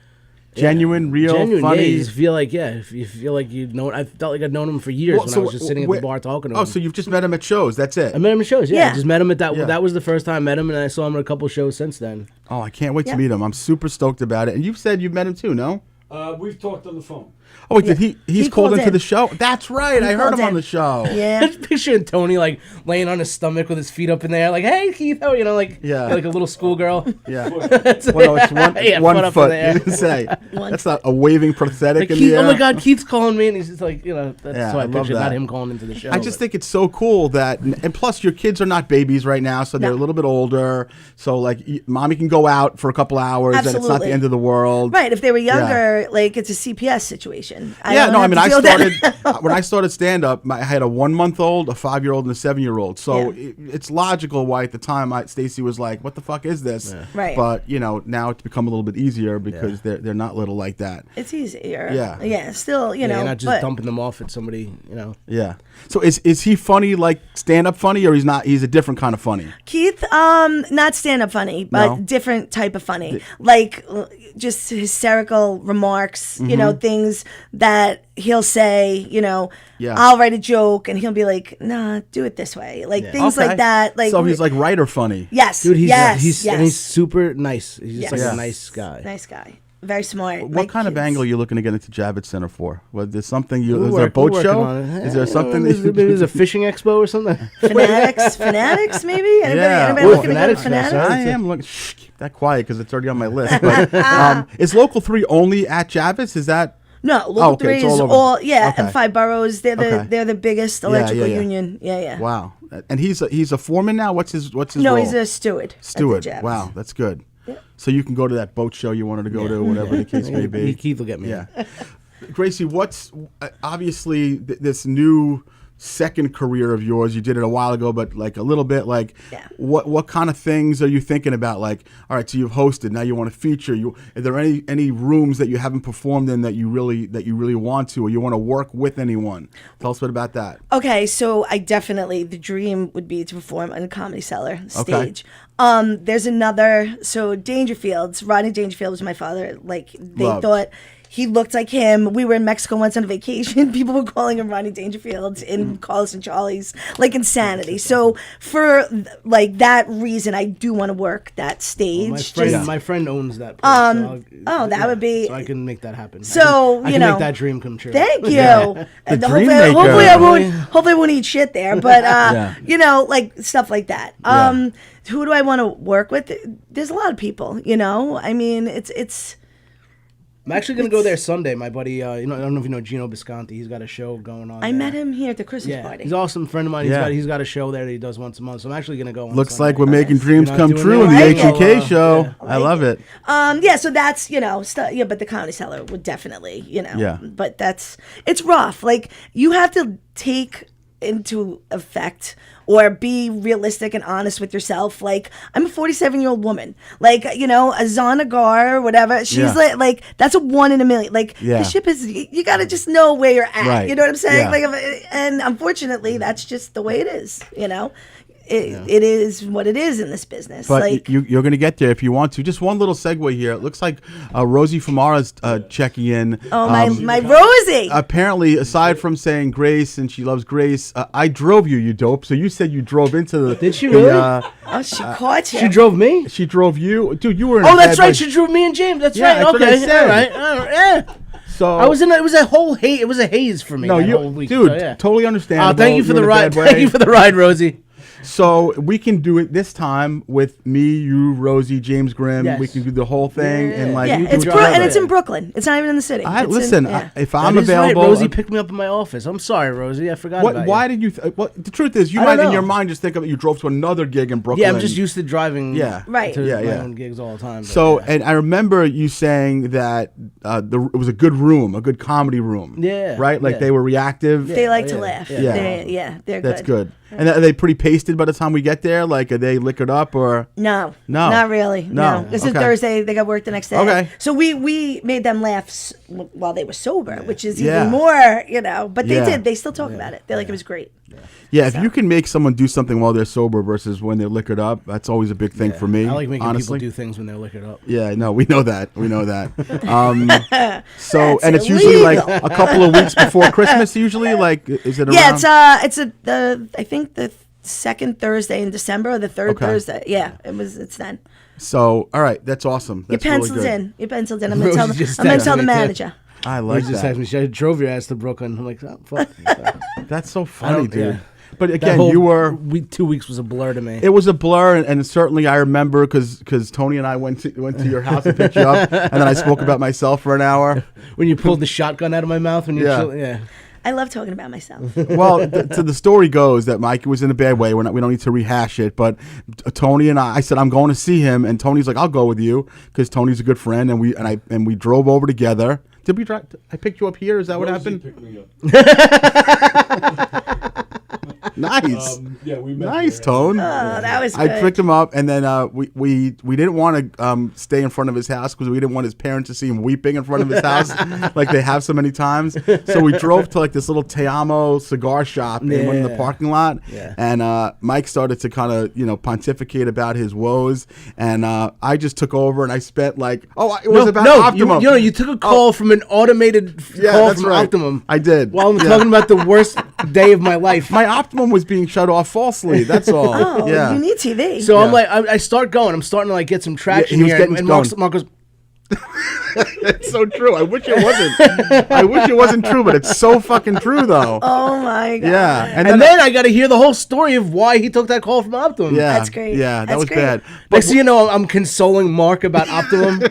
Genuine, real, genuine. funny. Yeah, you just feel like if you feel like you know. I felt like I'd known him for years Well, when so I was just sitting at where- the bar talking to Oh, him. so you've just met him at shows? That's it. I met him at shows. Yeah, Yeah. I just met him at that. Yeah. That was the first time I met him, and I saw him at a couple shows since then. Oh, I can't wait to Yeah. meet him. I'm super stoked about it. And you said you met him too, no? We've talked on the phone. Oh, wait, did he's He called called into in. the show? That's right. I heard called him on in. the show. Yeah. Just picturing Tony like laying on his stomach with his feet up in there, like, "Hey, Keith, how are you?" Like, Yeah. like a little schoolgirl. Yeah. Well, no, it's one, Yeah, one foot up in foot. the air. You didn't say. That's not a waving prosthetic Like, in Keith, the air. oh my God, Keith's calling me, and he's just like, that's Yeah, how I I love pictured, that. not him calling into the show. I just think it's so cool that, and plus your kids are not babies right now, so they're a little bit older. So like, mommy can go out for a couple hours, and it's not the Absolutely. end of the world. Right. If they were younger, like, it's a CPS situation. Yeah, don't no, I have mean, to I deal with that. started when I started stand up. I had a 1-month-old, a 5-year-old, and a 7-year-old. So Yeah. it's logical why at the time Stacy was like, "What the fuck is this?" Right. But now it's become a little bit easier because they're not little like that. It's easier. Yeah. Yeah. Still, you yeah, know. you're not just but dumping them off at somebody, Yeah. So is he funny like stand up funny, or he's not? He's a different kind of funny. Keith, not stand up funny, but No? different type of funny. Like just hysterical remarks, things that he'll say, Yeah. I'll write a joke and he'll be like, nah, do it this way. Like things Okay. like that. Like so he's like writer funny. yes. dude. He's yes, he's yes. and he's super nice. He's just Yes. like Yeah. a nice guy. Nice guy. Very smart. What Like kind of kids. angle are you looking to get into Javits Center for? Was there something We're is there a we're boat working show? on it. Is there something Maybe there's a fishing expo or something. Fanatics maybe? Anybody Ooh, looking to go to Fanatics Fest, Fanatics? right? I am looking. Shh, keep that quiet because it's already on my list. But, is Local 3 only at Javits? Is that? No, Local Oh, okay, 3 it's is all all, over. yeah, Okay. and 5 boroughs. They're the Okay. they're the biggest Yeah, electrical yeah. union. Yeah. Wow. And he's a foreman now. What's his No, role? he's a steward. at the steward. Javits. Wow, that's good. So you can go to that boat show you wanted to go to, whatever the case may be. Keith will get me. Yeah. Gracie, what's obviously this new second career of yours? You did it a while ago, but like a little bit. Like, Yeah. what kind of things are you thinking about? Like, all right, so you've hosted, now you want to feature. Are there any rooms that you haven't performed in that you really want to, or you want to work with anyone? Tell us a bit about that. Okay, so the dream would be to perform on a Comedy Cellar stage. There's another, so Dangerfields, Rodney Dangerfield was my father. Like, they Loved. thought he looked like him. We were in Mexico once on a vacation. People were calling him Rodney Dangerfield in Carlos and Charlie's, like insanity. So for like that reason, I do want to work that stage. My friend owns that place. That would be- So I can make that happen. So, I can make that dream come true. Thank you. And dream hopefully I maker. won't eat shit there, but Yeah. like stuff like that. Yeah. Who do I want to work with? There's a lot of people. I mean, it's. I'm actually gonna go there Sunday. My buddy, I don't know if you know Gino Bisconti. He's got a show going on. I there. met him here at the Christmas Yeah, party. he's an awesome friend of mine. Yeah. He's got a show there that he does once a month. So I'm actually gonna go. On Looks Sunday. like we're making dreams You're not come doing true in that? the I like H&K it. show. Yeah. I love it. Yeah, so that's but the Comedy Cellar would definitely Yeah. But it's rough. Like you have to take into effect or be realistic and honest with yourself. Like I'm a 47-year-old woman. Like Azana Gar or whatever. She's Yeah. like that's a 1 in a million. Like Yeah. the ship is. You got to just know where you're at. Right. You know what I'm saying? Yeah. And unfortunately, that's just the way it is. it is what it is in this business. But like you're going to get there if you want to. Just one little segue here. It looks like Rosie Famara's checking in. oh my Rosie. Apparently, aside from saying Grace and she loves Grace, I drove you, you dope. So you said you drove into the. Did she really? Oh, she caught you. She drove me? She drove you, dude. You were. In Oh, a that's bad right. way. She drove me and James. That's Yeah, right. that's what I Okay. said. All right. Yeah. So I was in. It was a whole haze. It was a haze for me. No, that whole week, dude, so, yeah. totally understandable. Thank you for You're the in a ride. bad way. Thank you for the ride, Rosie. So we can do it this time with me, you, Rosie, James Grimm. Yes. We can do the whole thing and like yeah, you do it's it and together. it's in Brooklyn. It's not even in the city. It's Listen, in, if I'm That is right. available, Rosie picked me up in my office. I'm sorry, Rosie. I forgot about why you. did you? The truth is, you I don't might in know. your mind just think of it. You drove to another gig in Brooklyn. Yeah, I'm just used to driving. Yeah. Right. To Yeah, my yeah. own gigs all the time. but So, yeah. and I remember you saying that it was a good room, a good comedy room. Yeah, Right? Like yeah. they were reactive. They like to yeah, laugh. yeah. They're That's good. good. And are they pretty pasted by the time we get there? Like, are they liquored up or? No, No. not really. No. No, this is Okay. Thursday. They got work the next day. Okay. So we made them laugh while they were sober, which is Yeah. even more, But they Yeah. did. They still talk about it. They're like, it was great. Yeah, if you can make someone do something while they're sober versus when they're liquored up, that's always a big thing for me. I like making honestly. people do things when they're liquored up. Yeah, no, we know that. We know that. So, That's and it's usually like illegal. a couple of weeks before Christmas. Usually, like, is it around? Yeah, it's I think the second Thursday in December or the third Okay. Thursday. Yeah, it's then. So, all right, that's awesome. You That's really penciled good. in. You penciled in. I'm gonna Rosie tell. just I'm gonna texted tell the me, too. manager. I He like just that. texted me. I drove your ass to Brooklyn. I'm like, oh, fuck. That's so funny, don't- dude. yeah. But That again, whole you were. 2 weeks was a blur to me. It was a blur, and certainly I remember because Tony and I went to your house and picked you up, and then I spoke about myself for an hour. When you pulled the shotgun out of my mouth when you Yeah. yeah. I love talking about myself. Well, so the story goes that Mike was in a bad way. We don't need to rehash it, but Tony and I said I'm going to see him, and Tony's like, I'll go with you because Tony's a good friend, and we drove over together. Did we drive? I picked you up here. Is that what happened? Nice. Yeah, we met Nice, there. Tone. Oh, that was I good. picked him up, and then we didn't want to stay in front of his house because we didn't want his parents to see him weeping in front of his house like they have so many times. So we drove to like this little Te Amo cigar shop and went in the Yeah. parking lot. Yeah. And Mike started to kind of pontificate about his woes, and I just took over and I spent like it was about Optimum. You took a call from an automated call that's from right. Optimum. I did. While I'm Yeah. talking about the worst day of my life. My Optimum was being shut off falsely. That's all. Oh, yeah. you need TV. So I'm Yeah. like, I start going. I'm starting to like get some traction he was here. getting And going. Mark goes, It's so true. I wish it wasn't. I wish it wasn't true, but it's so fucking true, though. Oh my god. Yeah, and then I got to hear the whole story of why he took that call from Optimum. yeah, That's great. Yeah, that That's was great. bad. Next thing you know, I'm consoling Mark about Optimum.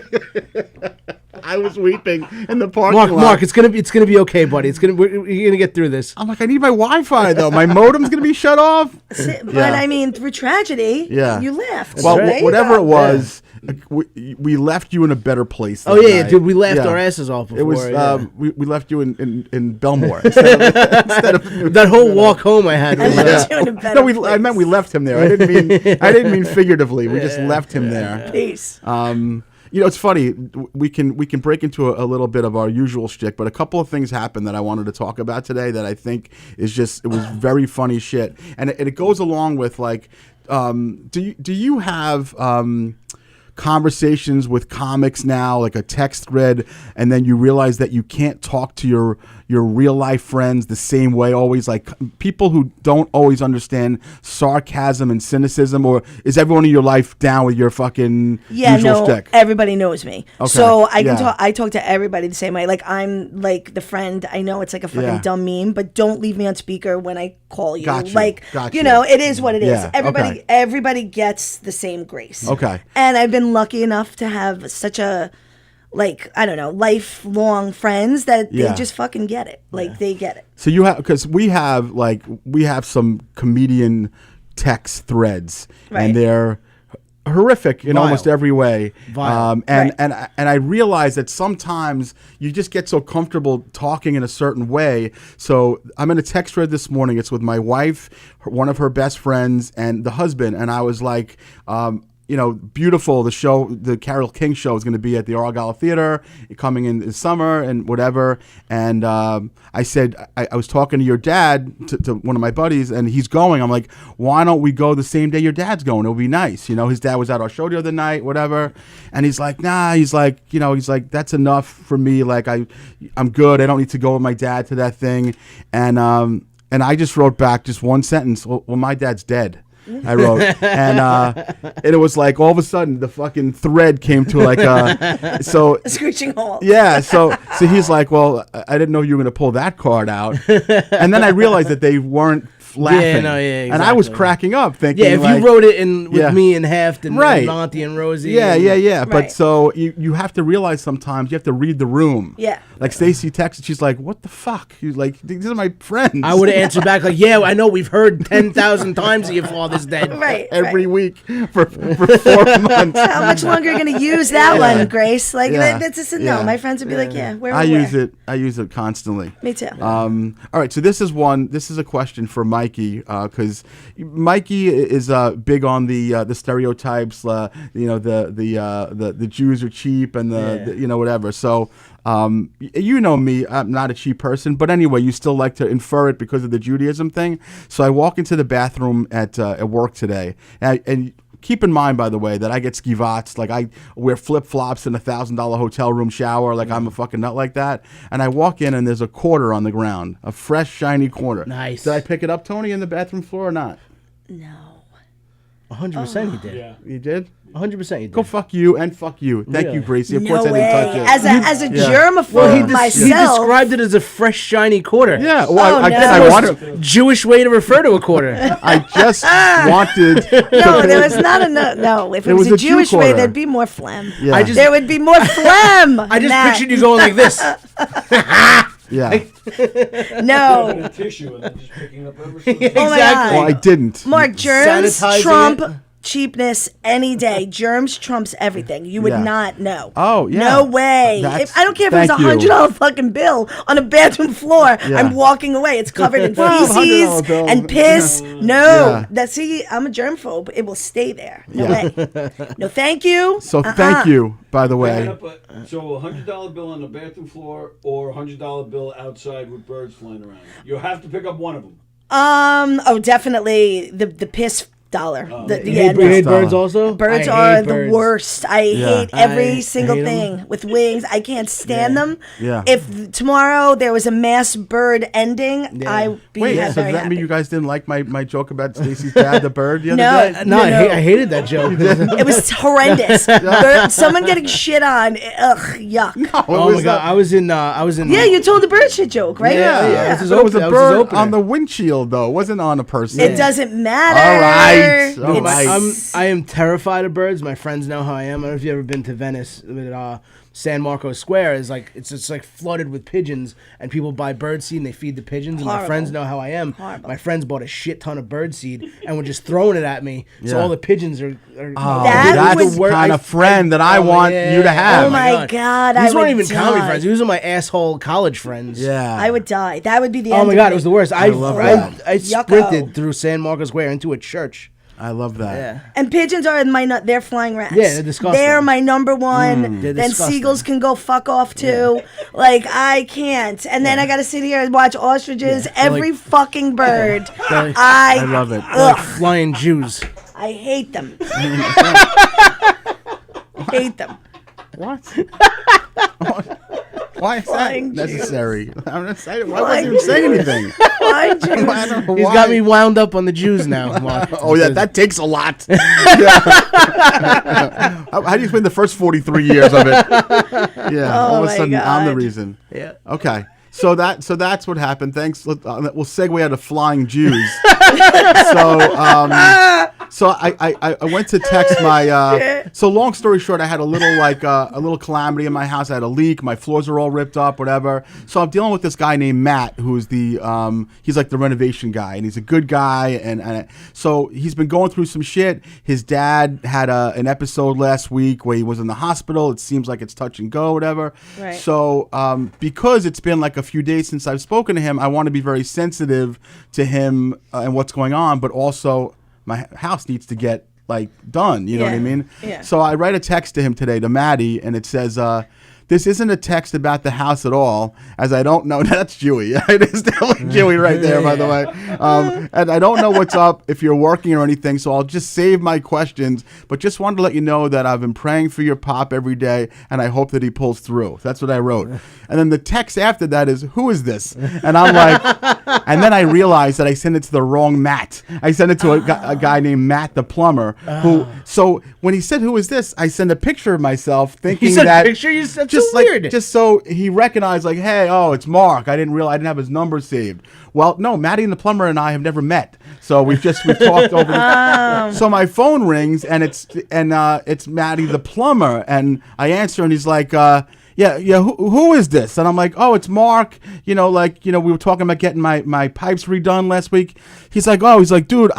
I was weeping in the parking lot. Mark, it's gonna be okay, buddy. We're gonna get through this. I'm like, I need my Wi-Fi though. My modem's gonna be shut off. But Yeah. I mean, through tragedy, Yeah. you left. Well, right? whatever it was, we left you in a better place. Oh that yeah, night. dude, we laughed Yeah. our asses off before. It was yeah. we left you in Belmore instead of that whole walk home I had. Was, I left you in a better no, I meant we place. left him there. I didn't mean figuratively. We just left him there. Peace. It's funny. We can break into a little bit of our usual shtick, but a couple of things happened that I wanted to talk about today that I think it was very funny shit, and it goes along with like, do you have conversations with comics now, like a text thread, and then you realize that you can't talk to your real life friends the same way always, like people who don't always understand sarcasm and cynicism, or is everyone in your life down with your fucking usual shtick? Everybody knows me. Okay, So I can yeah. talk. I talk to everybody the same way. Like I'm like the friend. I know it's like a fucking Yeah. dumb meme, but don't leave me on speaker when I call you. Got you, Like got you you. know, it is what it is. Yeah, okay. Everybody gets the same grace. Okay. And I've been lucky enough to have such a like I don't know lifelong friends that they Yeah. just fucking get it. Like they get it. So you have, because we have some comedian text threads, Right. and they're horrific in Vile. almost every way. Vile. And Right. I realize that sometimes you just get so comfortable talking in a certain way. So I'm in a text thread this morning. It's with my wife, one of her best friends, and the husband. And I was like, beautiful. The show, the Carole King show, is going to be at the Argyle Theater coming in the summer and whatever. And I said, I was talking to your dad, to one of my buddies, and he's going. I'm like, why don't we go the same day your dad's going? It'll be nice. His dad was at our show the other night, whatever. And he's like, nah. He's like, that's enough for me. Like, I'm good. I don't need to go with my dad to that thing. And I just wrote back just one sentence. Well, my dad's dead. I wrote, and it was like all of a sudden the fucking thread came to like a screeching halt. Yeah, so he's like, well, I didn't know you were gonna pull that card out, and then I realized that they weren't laughing. Exactly. And I was cracking up, thinking, if you wrote it in with me and Heft and right. Monty and Rosie. Yeah. Right. But so you have to realize sometimes you have to read the room. Yeah. Like Stacy texted, she's like, "What the fuck?" He's like, "These are my friends." I would have answered back like, "Yeah, I know. We've heard 10,000 times that your father's dead." Right. Every week for 4 months. How much longer are you going to use that one, Grace? Like, that's just a no. Yeah. My friends would be like, yeah, where? I use it constantly. Me too. All right, so this is a question for Mikey, because Mikey is big on the stereotypes. The Jews are cheap and the whatever. So me, I'm not a cheap person, but anyway, you still like to infer it because of the Judaism thing. So I walk into the bathroom at work today, and keep in mind, by the way, that I get skivats. Like, I wear flip-flops in $1,000 hotel room shower. Like, I'm a fucking nut like that. And I walk in, and there's a quarter on the ground. A fresh, shiny quarter. Nice. Did I pick it up, Tony, in the bathroom floor or not? No. 100% you did. Yeah. You did? 100% you did. Go fuck you and fuck you. Thank you, Really? Gracie. Of No course I way. didn't touch it. As a germaphobe myself. He described it as a fresh, shiny quarter. Yeah, well, Oh, again, no. I wanted. Jewish way to refer to a quarter. I just wanted. No, there was not a no. If it was a Jewish way, quarter. there'd be more phlegm. Yeah. There would be more phlegm. I just pictured you going like this. Yeah. No. A tissue and then just picking up everything. Oh my Exactly. Well, I God. didn't. Mark, germs Sanitizing trump it. cheapness any day. Germs trumps everything. You would Yeah. not know. Oh, yeah. No way. That's- I don't care if it was thank you. $100 fucking bill on a bathroom floor. Yeah. I'm walking away. It's covered in Well, feces $100 bill. and piss. Yeah. No. I'm a germaphobe. It will stay there. No way. No, thank you. So thank you, by the way. So a $100 bill on the bathroom floor or a $100 bill outside with birds flying around. You have to pick up one of them. Definitely the piss dollar. You hate birds also? Birds I are hate the birds. worst. I hate every I single hate 'em. thing with wings. I can't stand them. Yeah. If tomorrow there was a mass bird ending, I'd be Wait, so very does that happy. mean you guys didn't like my joke about Stacy's dad, the bird, the other No. day? No, I hated that joke. It was horrendous. Someone getting shit on. Ugh, yuck. Oh my god, I was in. Yeah, you told the bird shit joke, right? Yeah. But it was a That was his bird opener. on the windshield, though. It wasn't on a person. It doesn't matter. All right. All It's- right. I am terrified of birds. My friends know how I am. I don't know if you've ever been to Venice. San Marco Square is like it's like flooded with pigeons, and people buy bird seed and they feed the pigeons. And my Horrible. friends know how I am. Horrible. My friends bought a shit ton of bird seed and were just throwing it at me. So Yeah. all the pigeons are Oh, That that's was the kind of friend that I want you to have. Oh my God, These I weren't would even comedy die. friends. These were my asshole college friends. Yeah. I would die. That would be the end. Oh my of god, it was the worst. I love that. Yucko. sprinted through San Marco Square into a church. I love that. Yeah. And pigeons are they're flying rats. Yeah, they're disgusting. They're my number one. They're Then disgusting. seagulls can go fuck off too. Like, I can't. And then I gotta sit here and watch ostriches. Every fucking bird. I love it. They're like flying Jews. I hate them. Hate them. What? Why is that Flying necessary? I'm not saying, why wasn't even saying anything? Flying Jews. I don't know He's why. got me wound up on the Jews now, Mark. Oh yeah, that takes a lot. Yeah. How do you explain the first 43 years of it? Yeah, all of a my sudden I'm the God. reason. Yeah. Okay. So that's what happened. Thanks. We'll segue out of flying Jews. So I went to text my. So long story short, I had a little calamity in my house. I had a leak. My floors are all ripped up. Whatever. So I'm dealing with this guy named Matt, who's he's like the renovation guy, and he's a good guy. And so he's been going through some shit. His dad had an episode last week where he was in the hospital. It seems like it's touch and go, whatever. Right. So because it's been like a few days since I've spoken to him, I want to be very sensitive to him and what's going on, but also my house needs to get like done. You know what I Yeah. mean? Yeah. So I write a text to him today, to Maddie, and it says, this isn't a text about the house at all, as I don't know. That's Jewy. It is definitely Jewy right there, by the way. And I don't know what's up if you're working or anything, so I'll just save my questions. But just wanted to let you know that I've been praying for your pop every day, and I hope that he pulls through. That's what I wrote. And then the text after that is, who is this? And I'm like, and then I realized that I sent it to the wrong Matt. I sent it to a guy named Matt the plumber. So when he said, who is this? I sent a picture of myself thinking You sent that. a picture? You said Just so weird. Just so he recognized, like, hey, oh, it's Mark. I didn't realize I didn't have his number saved. Well, no, Maddie and the plumber and I have never met, so we've talked over. So my phone rings and it's Maddie the plumber, and I answer and he's like, yeah, who is this? And I'm like, oh, it's Mark. We were talking about getting my pipes redone last week. He's like, dude,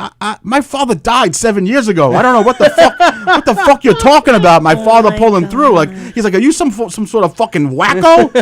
my father died 7 years ago. I don't know what the fuck you're talking about. My father pulling through. Like, he's like, are you some sort of fucking wacko?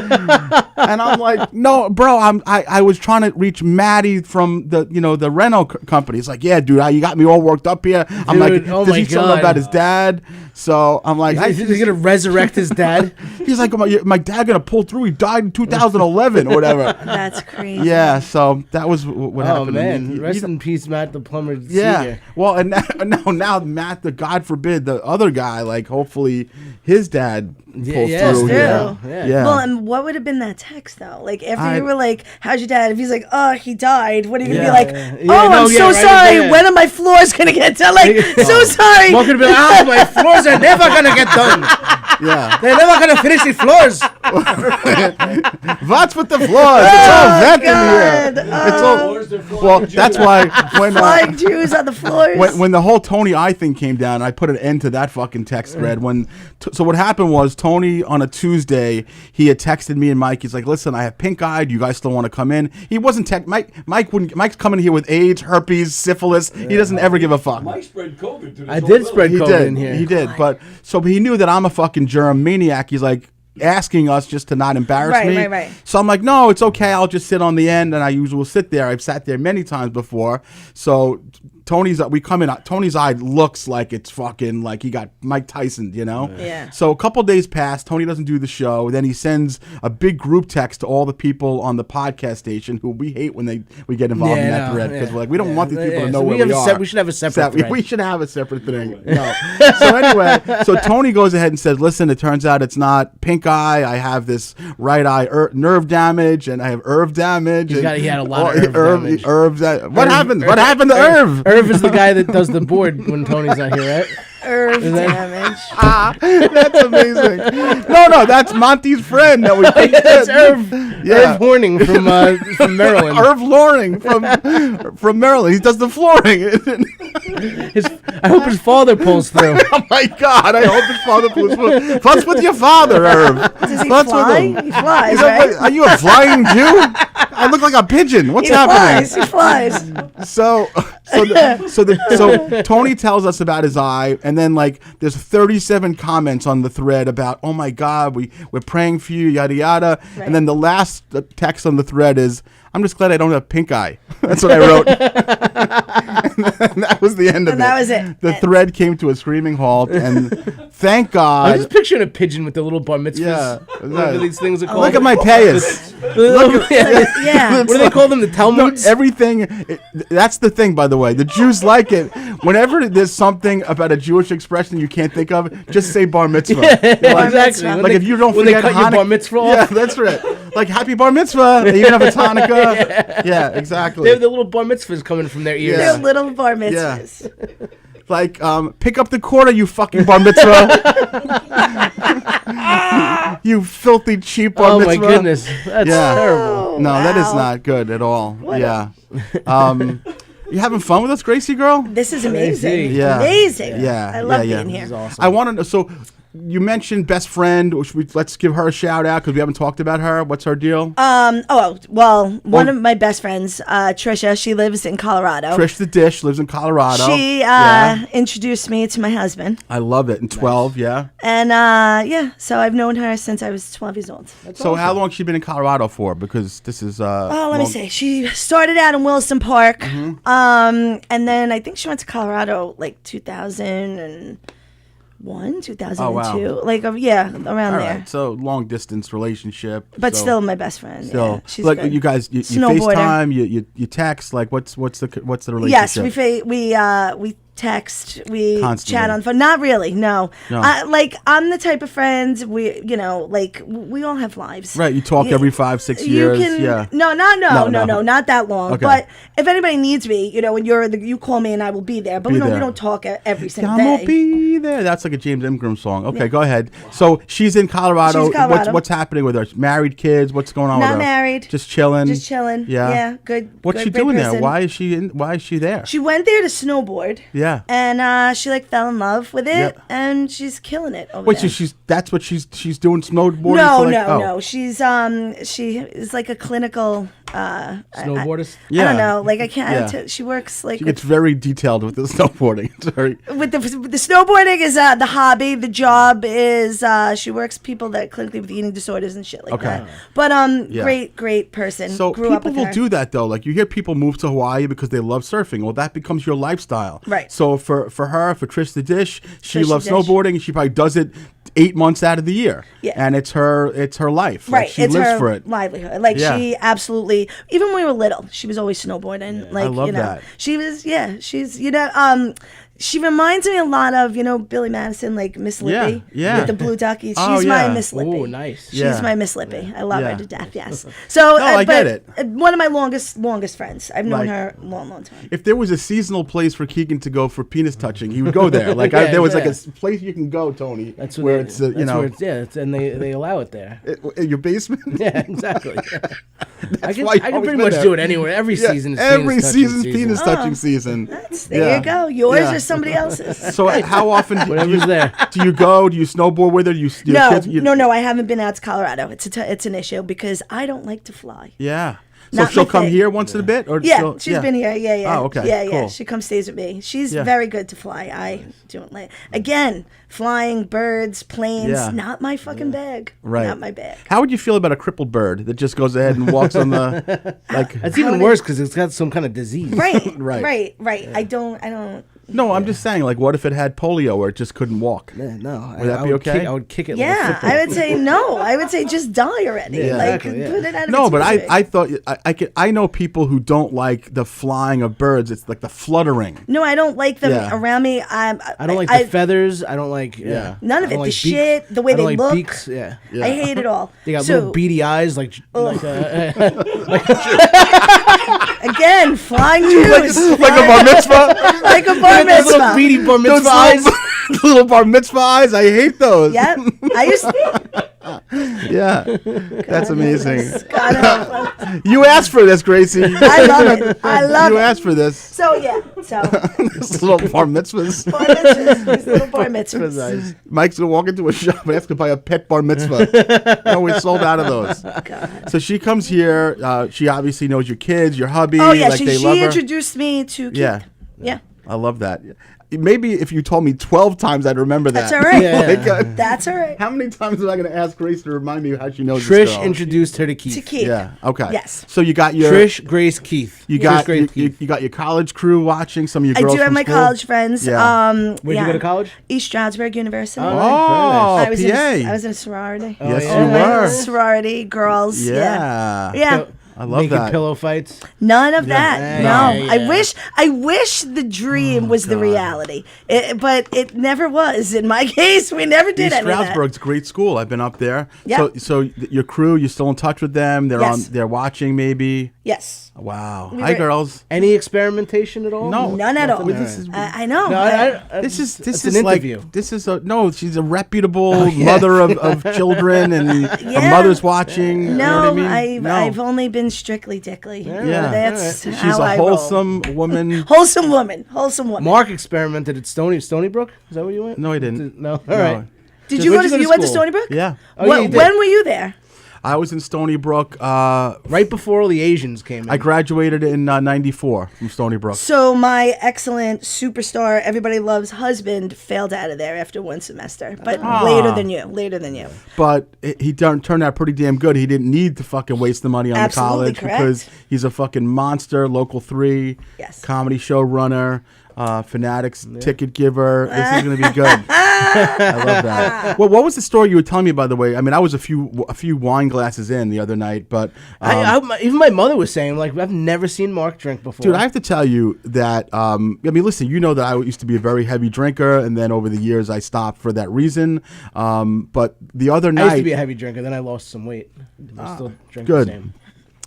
And I'm like, no, bro, I was trying to reach Maddie from the rental company. He's like, yeah, dude, you got me all worked up here. I'm like, does he tell about his dad? So I'm like, Is he gonna resurrect his dad? He's like, my dad gonna pull through. He died in 2011 or whatever. That's crazy. Yeah, so that was what happened. Oh man, And rest in peace, Matt the plumber. yeah. Senior. Well, and now Matt, the God forbid, the other guy, like hopefully his dad pulls yeah, through. still. Yeah. Well, and what would have been that text though? Like after you I- were like, "How's your dad?" If he's like, "Oh, he died," what are you gonna Yeah. be like? Yeah, "Oh, no, I'm yeah, so right, sorry. yeah. When are my floors gonna get done?" Like, so sorry. Mark would be like, my floors are never gonna get done. Yeah. They're never gonna finish the floors. What's with the floors? It's all wet in God. here. It's all. Floors, they're flying Well, Jews. that's why when Flying Jews on the floors. when the whole Tony I thing came down, I put an end to that fucking text thread. So what happened was Tony on a Tuesday, he had texted me and Mike. He's like, "Listen, I have pink eye. Do you guys still want to come in?" He wasn't Mike's coming here with AIDS, herpes, syphilis. He doesn't ever give a fuck. Mike spread COVID to this I whole did spread village. He COVID did. in here. He did. But so he knew that I'm a fucking germ maniac. He's like asking us just to not embarrass Right, me. right. So I'm like, no, it's okay. I'll just sit on the end, and I usually will sit there. I've sat there many times before. So we come in. Tony's eye looks like it's fucking like he got Mike Tyson, Yeah. So a couple days pass. Tony doesn't do the show. Then he sends a big group text to all the people on the podcast station who we hate when we get involved in that thread because we're like, we don't want these people to know So where we are. we should have a separate thread. We should have a separate thing. No. So anyway, so Tony goes ahead and says, listen, it turns out it's not pink eye. I have this right eye nerve damage, and I have Irv damage. He had a lot of damage. What happened? What happened to Irv? Irv is the guy that does the board when Tony's not here, right? Irv damage. That's amazing. No, that's Monty's friend that we. That's Irv. Yeah. Irv Horning from Maryland. Irv Loring from Maryland. He does the flooring. I hope his father pulls through. Oh my God! I hope his father pulls through. What's with your father, Irv? Does he What's fly? with him? He flies, Is that right? what- are you a flying Jew? I look like a pigeon. What's He happening? flies. He flies. So Tony tells us about his eye, and then like there's 37 comments on the thread about, oh my God, we're praying for you, yada yada, Right. and then the last text on the thread is, I'm just glad I don't have pink eye. That's what I wrote. And that was the end of it. And that was it. The thread came to a screaming halt, and thank I'm God. just picturing a pigeon with the little bar mitzvahs. Yeah. Whatever these things are called. Look at my payas. Yeah. What do they call them? The Talmuds? That's the thing, by the way. The Jews like it. Whenever there's something about a Jewish expression you can't think of, just say bar mitzvah. Yeah, Like, exactly. When like if you don't when forget they cut your bar mitzvah off. Yeah, that's right. Like happy bar mitzvah. Even if it's Hanukkah. Yeah, exactly. They have the little bar mitzvahs coming from their ears. They're little bar mitzvahs. Like, pick up the quarter, you fucking bar mitzvah. You filthy cheap bar Oh mitzvah. my goodness. That's terrible. No, that is Wow. not good at all. Yeah. You having fun with us, Gracie girl? This is amazing. Crazy. Yeah. Amazing. Yeah. I love yeah, being yeah. here. This is awesome. I want to know. So, you mentioned best friend. Let's give her a shout out because we haven't talked about her. What's her deal? One of my best friends, Trisha, she lives in Colorado. Trish the Dish lives in Colorado. She introduced me to my husband. I love it. In 12, yeah. And so I've known her since I was 12 years old. So how long has she been in Colorado for? Because this is let me see. She started out in Williston Park, and then I think she went to Colorado like 2001, 2002, around All there. right, so long distance relationship, But so still my best friend. Still, Yeah, she's like good. you guys, you Snowboarder. FaceTime, you text. Like what's the relationship? Yes, we text, we Constantly. chat on phone. Not really, no. No. I'm the type of friend we all have lives. Right, you talk every 5-6 You years. can, Yeah. No, not that long. Okay. But if anybody needs me, when you call me and I will be there. But we don't talk every single day. I'll be there. That's like a James Ingram song. Okay, go ahead. So she's in Colorado. She's in Colorado. What's happening with her? Married, kids? What's going on with her? Not married. Just chilling. Yeah, good. What's good, she great doing there? person. Why is she there? She went there to snowboard. Yeah. And she fell in love with it, Yeah. and she's killing it over Wait, there. so that's what she's doing snowboarding? No. She is like a clinical Snowboardist? Yeah. I don't know. Like I can't. Yeah. She works like It's very detailed with the snowboarding. It's very. with the snowboarding is the hobby. The job is she works people that clinically with eating disorders and shit like that. But Yeah. great person. So Grew up people with will her. do that though. Like you hear people move to Hawaii because they love surfing. Well, that becomes your lifestyle. Right. So for her, for Trish the Dish, she Trish the loves Dish. snowboarding and she probably does it 8 months out of the year. Yeah. And it's her life. Like, Right, she it's lives her for it. livelihood. Like Yeah. she absolutely, even when we were little, she was always snowboarding. Like love that. she was. Yeah, she's she reminds me a lot of Billy Madison, like Miss Lippy. Yeah. With the blue ducky. She's Oh, my yeah. Miss Lippy. Ooh, nice. She's Yeah. my Miss Lippy. I love Yeah. her to death. Yes. So I but, get it. One of my longest friends. I've known Like- her a long time. If there was a seasonal place for Keegan to go for penis touching, he would go there. Like there was like a place you can go, Tony, That's where it's where and they allow it there. in your basement. Yeah, exactly. I can why you've always pretty been much there. do it anywhere. Every Yeah, season is every penis touching season's penis touching season. There you go. Yours Yeah. or somebody else's. So how often do Whatever's there. you go? Do you snowboard with her? Do you No, kids, no. I haven't been out to Colorado. It's an issue because I don't like to fly. Yeah. So Not she'll my come thing. here once in a bit, or Yeah, she's been here. Yeah. Oh, okay, Yeah. cool. She comes stays with me. She's Yeah. very good to fly. I don't like. Again, flying, birds, planes, Yeah. not my fucking bag. Right. Not my bag. How would you feel about a crippled bird that just goes ahead and walks on the like? That's even worse because it's got some kind of disease. Right. Right. Right. I don't. No, I'm just saying. Like, what if it had polio or it just couldn't walk? Yeah, no. Would that be okay? I would kick it. Yeah, like a football. I would say no. I would say just die already. Yeah, like exactly, yeah. put it out of No, its but misery. I thought I know people who don't like the flying of birds. It's like the fluttering. No, I don't like them Yeah. around me. I don't like the feathers. I don't like. Yeah. None of I it. don't The like shit, beaks. the way I don't they like look. Beaks. Yeah. I hate it all. They got So, little beady eyes, like again, flying Jews. Like a bar mitzvah. Like a bar little mitzvah. beady bar Those mitzvah eyes. little bar mitzvah eyes. I hate those. Yep. I used to. Yeah. That's amazing. God help us. You asked for this, Gracie. I love it. I love You it. asked for this. So yeah. So This little bar mitzvahs. bar mitzvahs, these little bar mitzvahs. Mike's gonna walk into a shop and ask to buy a pet bar mitzvah. No, we sold out of those. God. So she comes here. She obviously knows your kids, your hubby. Oh yeah, like they she love her. introduced me to Keith. Yeah. Yeah. I love that. Maybe if you told me 12 times, I'd remember that. That's all right. Yeah. Like, That's all right. how many times am I going to ask Grace to remind me how she knows this Trish girl? introduced her to Keith. To Keith. Yeah. Okay. Yes. So you got your Trish, Grace, Keith. You Trish, got Grace, Keith. you got your college crew watching. Some of your I girls do have from my school? college friends. Yeah. Where'd you go to college? East Stroudsburg University. Oh, Oh, I was PA. I was in a sorority. Yes, yeah. you were. Sorority girls. Yeah. Yeah. I love Making that. pillow fights. None of that. Yeah, No. yeah. I wish the dream was the reality. But it never was. In my case, we never did East any of that. Stroudsburg's a great school. I've been up there. Yeah. So your crew, you're still in touch with them. They're Yes. they're watching maybe. Yes. Wow. We Hi, were- girls. Any experimentation at all? No. None at all. Well, this is- I know. No, This is it's is an like interview. this is a no. She's a reputable mother of children, and her Yeah. mother's watching. You know No, what I mean? I've only been strictly dickly. Yeah. That's She's how a I roll. wholesome woman. Wholesome woman. Wholesome woman. Mark experimented at Stony Brook. Is that where you went? No, I didn't. No. All No. right. Did you Where'd go to? You went to Stony Brook? Yeah. Oh, yeah, you did. When were you there? I was in Stony Brook. Right before all the Asians came in. I graduated in '94 from Stony Brook. So my excellent superstar, everybody loves husband, failed out of there after one semester, but later than you. Later than you. But he turned out pretty damn good. He didn't need to fucking waste the money on Absolutely the college correct. because he's a fucking monster. Local 3, Yes. comedy show runner, Fanatics ticket giver. This is gonna be good. I love that. Well, what was the story you were telling me, by the way? I mean, I was a few wine glasses in the other night, but Even my mother was saying, like, I've never seen Mark drink before. dude, I have to tell you that. I mean, listen, you know that I used to be a very heavy drinker, and then over the years I stopped for that reason. But the other I night, used to be a heavy drinker, then I lost some weight. I still drink good. the same.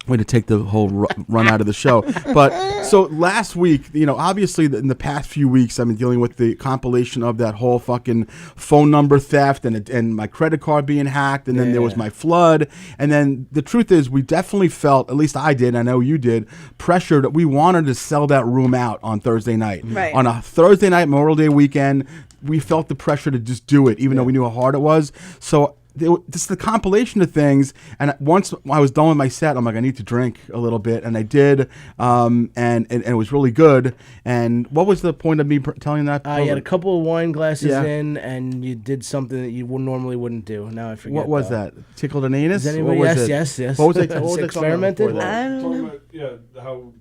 Way to take the whole run out of the show. But so last week, obviously in the past few weeks, I've been dealing with the compilation of that whole fucking phone number theft and my credit card being hacked. And then there was my flood. And then the truth is we definitely felt, at least I did, I know you did, pressure that we wanted to sell that room out on Thursday night. Right. On a Thursday night, Memorial Day weekend, we felt the pressure to just do it, even though we knew how hard it was. So this is the compilation of things, and once I was done with my set, I'm like, I need to drink a little bit, and I did, and it was really good. And what was the point of me telling that? You had a couple of wine glasses Yeah. in, and you did something that you normally wouldn't do. Now I forget. What was that? Tickled an anus? Does anybody? What was Yes, it? yes. What was it? What was it Experimented? talking about I don't Talking know. about, how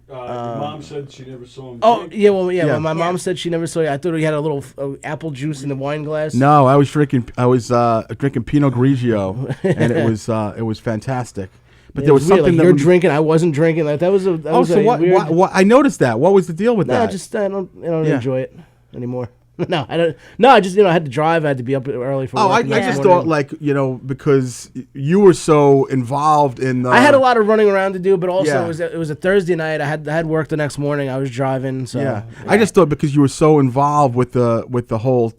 your mom said she never saw him. Oh drink. yeah, well yeah. Yeah. Well, my mom said she never saw you. I thought he had a little apple juice in the wine glass. No, I was drinking Pinot Grigio, and it was fantastic. But It there was was weird, something like, that you're drinking. I wasn't drinking. Like that was a. That Oh, was so a what, weird, what? I noticed that. What was the deal with No, that? I don't Yeah. enjoy it anymore. No, I don't. No, I just I had to drive. I had to be up early for. Oh, I work the next just morning. thought because you were so involved in the. I had a lot of running around to do, but also Yeah. it was a Thursday night. I had work the next morning. I was driving, so Yeah. I just thought because you were so involved with the whole,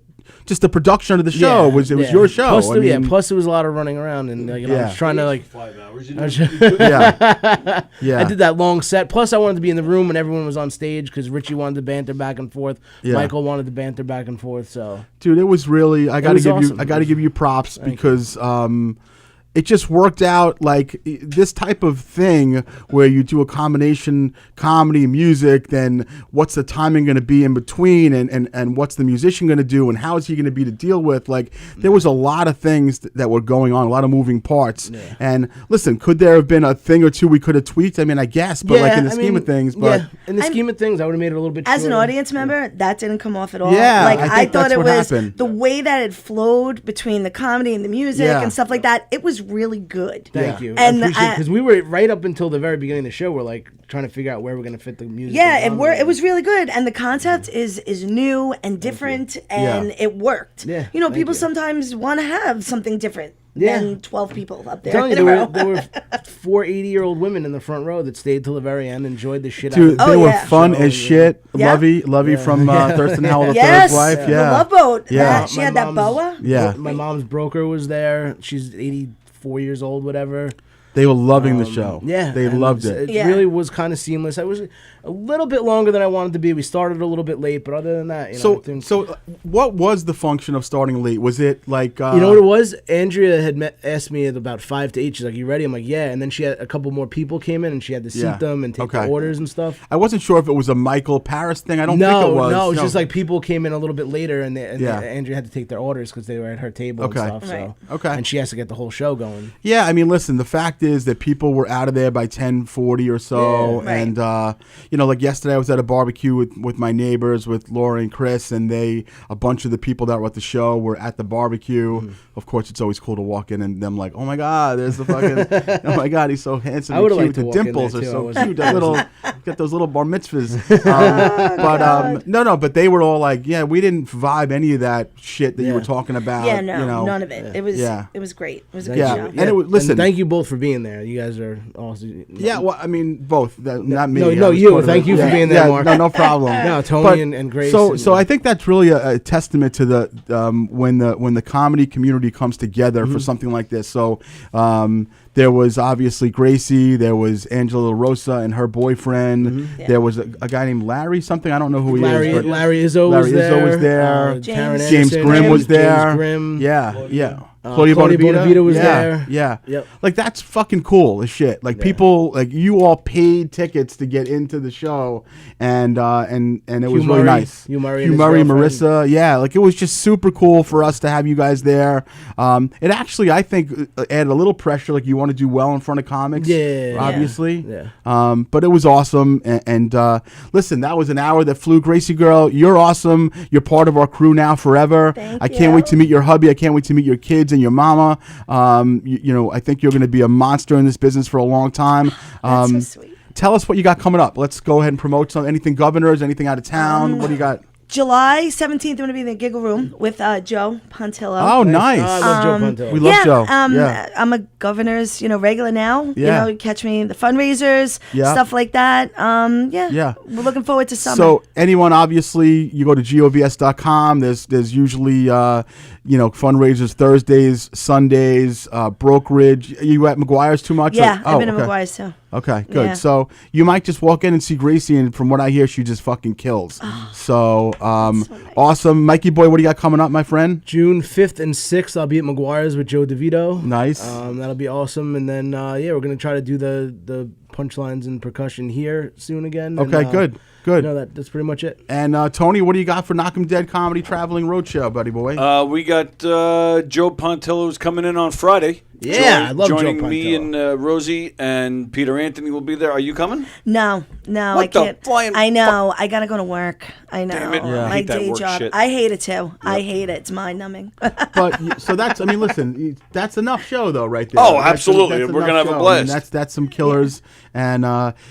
just the production of the show was your show. Plus, I mean, plus there was a lot of running around, and I Yeah. was trying to like. 5 hours. yeah, yeah. I did that long set. Plus, I wanted to be in the room when everyone was on stage because Richie wanted to banter back and forth. Yeah. Michael wanted to banter back and forth. So Dude, it was really. I got to was give awesome. you. I got to give you props because it just worked out like this type of thing where you do a combination comedy, music, then what's the timing going to be in between and what's the musician going to do and how is he going to be to deal with? Like there was a lot of things that were going on, a lot of moving parts. Yeah. And listen, could there have been a thing or two we could have tweaked? I mean, I guess, but like in the scheme of things, but in the scheme of things, I would have made it a little bit As an shorter. audience member, that didn't come off at all. Yeah, like I I, think thought that's it what was happened. the way that it flowed between the comedy and the music Yeah. and stuff like that. It was really good. Thank you. And because we were right up until the very beginning of the show. We're like trying to figure out where we're going to fit the music. Yeah, and it comedy. was really good, and the concept is new and different, and it worked. Yeah, you know, thank people you. sometimes want to have something different Yeah. than 12 people up I'm there. telling you, in a row. there were 4 80-year-old women in the front row that stayed till the very end, enjoyed the shit dude, out they of were yeah. fun show, as shit. Yeah. Lovey from Thurston Howell, the yes, Third Wife. Yeah, the Love Boat. Yeah. She had that boa. Yeah. My mom's broker was there. She's 84 years old, whatever. They were loving the show. Yeah, They and loved it. It Yeah. really was kind of seamless. I was a little bit longer than I wanted to be. We started a little bit late, but other than that, I think, So what was the function of starting late? Was it like you know what it was? Andrea had asked me at about 5 to 8. She's like, "You ready?" I'm like, "Yeah." And then she had a couple more people came in, and she had to seat Yeah. them and take the Okay. orders and stuff. I wasn't sure if it was a Michael Paris thing. I don't think it was. No, it was just like people came in a little bit later, and Yeah. Andrea had to take their orders because they were at her table Okay. and stuff. Right. So Okay. and she has to get the whole show going. Yeah, I mean, listen, the fact is that people were out of there by 10:40 or so. Yeah. Right. And, like yesterday I was at a barbecue with my neighbors, with Laura and Chris, and a bunch of the people that were at the show were at the barbecue. Mm-hmm. Of course, it's always cool to walk in and them like, oh my God, there's the fucking, oh my God, he's so handsome I and would've cute. liked to The walk in dimples there, are too. I so wasn't- cute. That little, got those little bar mitzvahs. But they were all like, yeah, we didn't vibe any of that shit that you Yeah. were talking about. Yeah, no, you know. none of it. It was it was great. It was a good Yeah. show. And it was, listen, thank you both for being there. You guys are awesome. yeah, well, I mean, both. Not me. No, I no, was you. caught thank you for Yeah, being there, yeah, Mark. No problem. No, Tony But and Grace. So I think that's really a testament to the when the comedy community comes together for something like this. So there was obviously Gracie, there was Angela Rosa and her boyfriend. There was a guy named Larry something. I don't know who he is. But Larry Izzo was there. James James Grimm was there. James Grimm. Yeah. Claudia Bonavita was there. Yeah. Yep. Like that's fucking cool as shit. Like people, like you all paid tickets to get into the show, and it was really nice. Hugh Murray, Marissa. Yeah, like it was just super cool for us to have you guys there. It actually, I think, added a little pressure. Like you want to do well in front of comics. Yeah. Obviously. Yeah. But it was awesome. And listen, that was an hour that flew. Gracie girl, you're awesome. You're part of our crew now forever. I can't wait to meet your hubby. I can't wait to meet your kids and your mama. You know, I think you're going to be a monster in this business for a long time. That's so sweet. Tell us what you got coming up. Let's go ahead and promote anything governors, anything out of town. What do you got? July 17th, I'm going to be in the Giggle Room with Joe Pontillo. Oh, nice. I love Joe Pontillo. We love Joe. I'm a governor's, regular now. Yeah. Catch me in the fundraisers, stuff like that. Yeah. We're looking forward to summer. So anyone, obviously, you go to govs.com. There's usually, fundraisers Thursdays, Sundays, brokerage. Are you at McGuire's too much? Yeah, Or- I've been okay. at McGuire's too. Okay, good. Yeah. So you might just walk in and see Gracie, and from what I hear, she just fucking kills. So nice. awesome. Mikey boy, what do you got coming up, my friend? June 5th and 6th, I'll be at McGuire's with Joe DeVito. Nice. That'll be awesome. And then, we're going to try to do the punchlines and percussion here soon again. Okay, and, good. That's pretty much it. And Tony, what do you got for Knock 'em Dead Comedy Traveling Roadshow, buddy boy? We got Joe Pontillo's coming in on Friday. Yeah, I love Joe joining me Pontillo. and Rosie and Peter Anthony will be there. Are you coming? No, What I the can't. flying I know. I gotta go to work. I know. Damn it. Yeah. I My hate that day work job. shit. I hate it too. I hate it. It's mind numbing. But so that's, I mean, listen, that's enough show though, right there. Oh, That's absolutely. enough We're gonna have a show. blast. I mean, that's some killers, and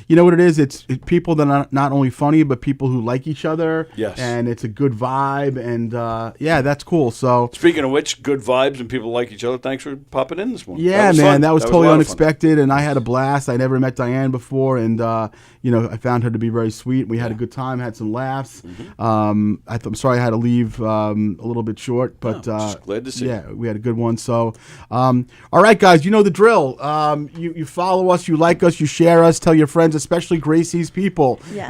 you know what it is? It's people that are not only funny, but people who like each other. Yes. And it's a good vibe, and yeah, that's cool. So Speaking of which, good vibes and people like each other. Thanks for popping in this morning. yeah, was man, fun. that was a totally lot of fun. unexpected, and I had a blast. I never met Diane before, and I found her to be very sweet. We had a good time, had some laughs. I'm sorry I had to leave a little bit short, but just glad to see yeah, we had a good one. So, all right, guys, you know the drill. You follow us, you like us, you share us, tell your friends, especially Gracie's people. Yes.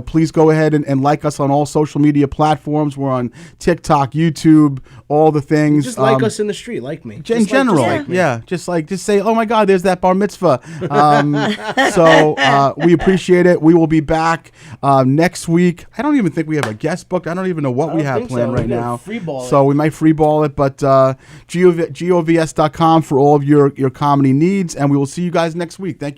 Please go ahead and like us on all social media platforms. We're on TikTok, YouTube, all the things. Just like us in the street, like me. In Just general, like me. yeah, just say, oh my God, there's that bar mitzvah. So we appreciate it. We will be back next week. I don't even think we have a guest booked. I don't even know what we don't have think planned so. right We're gonna now. freeball it. So we might freeball it, but govs.com for all of your comedy needs, and we will see you guys next week. Thank you.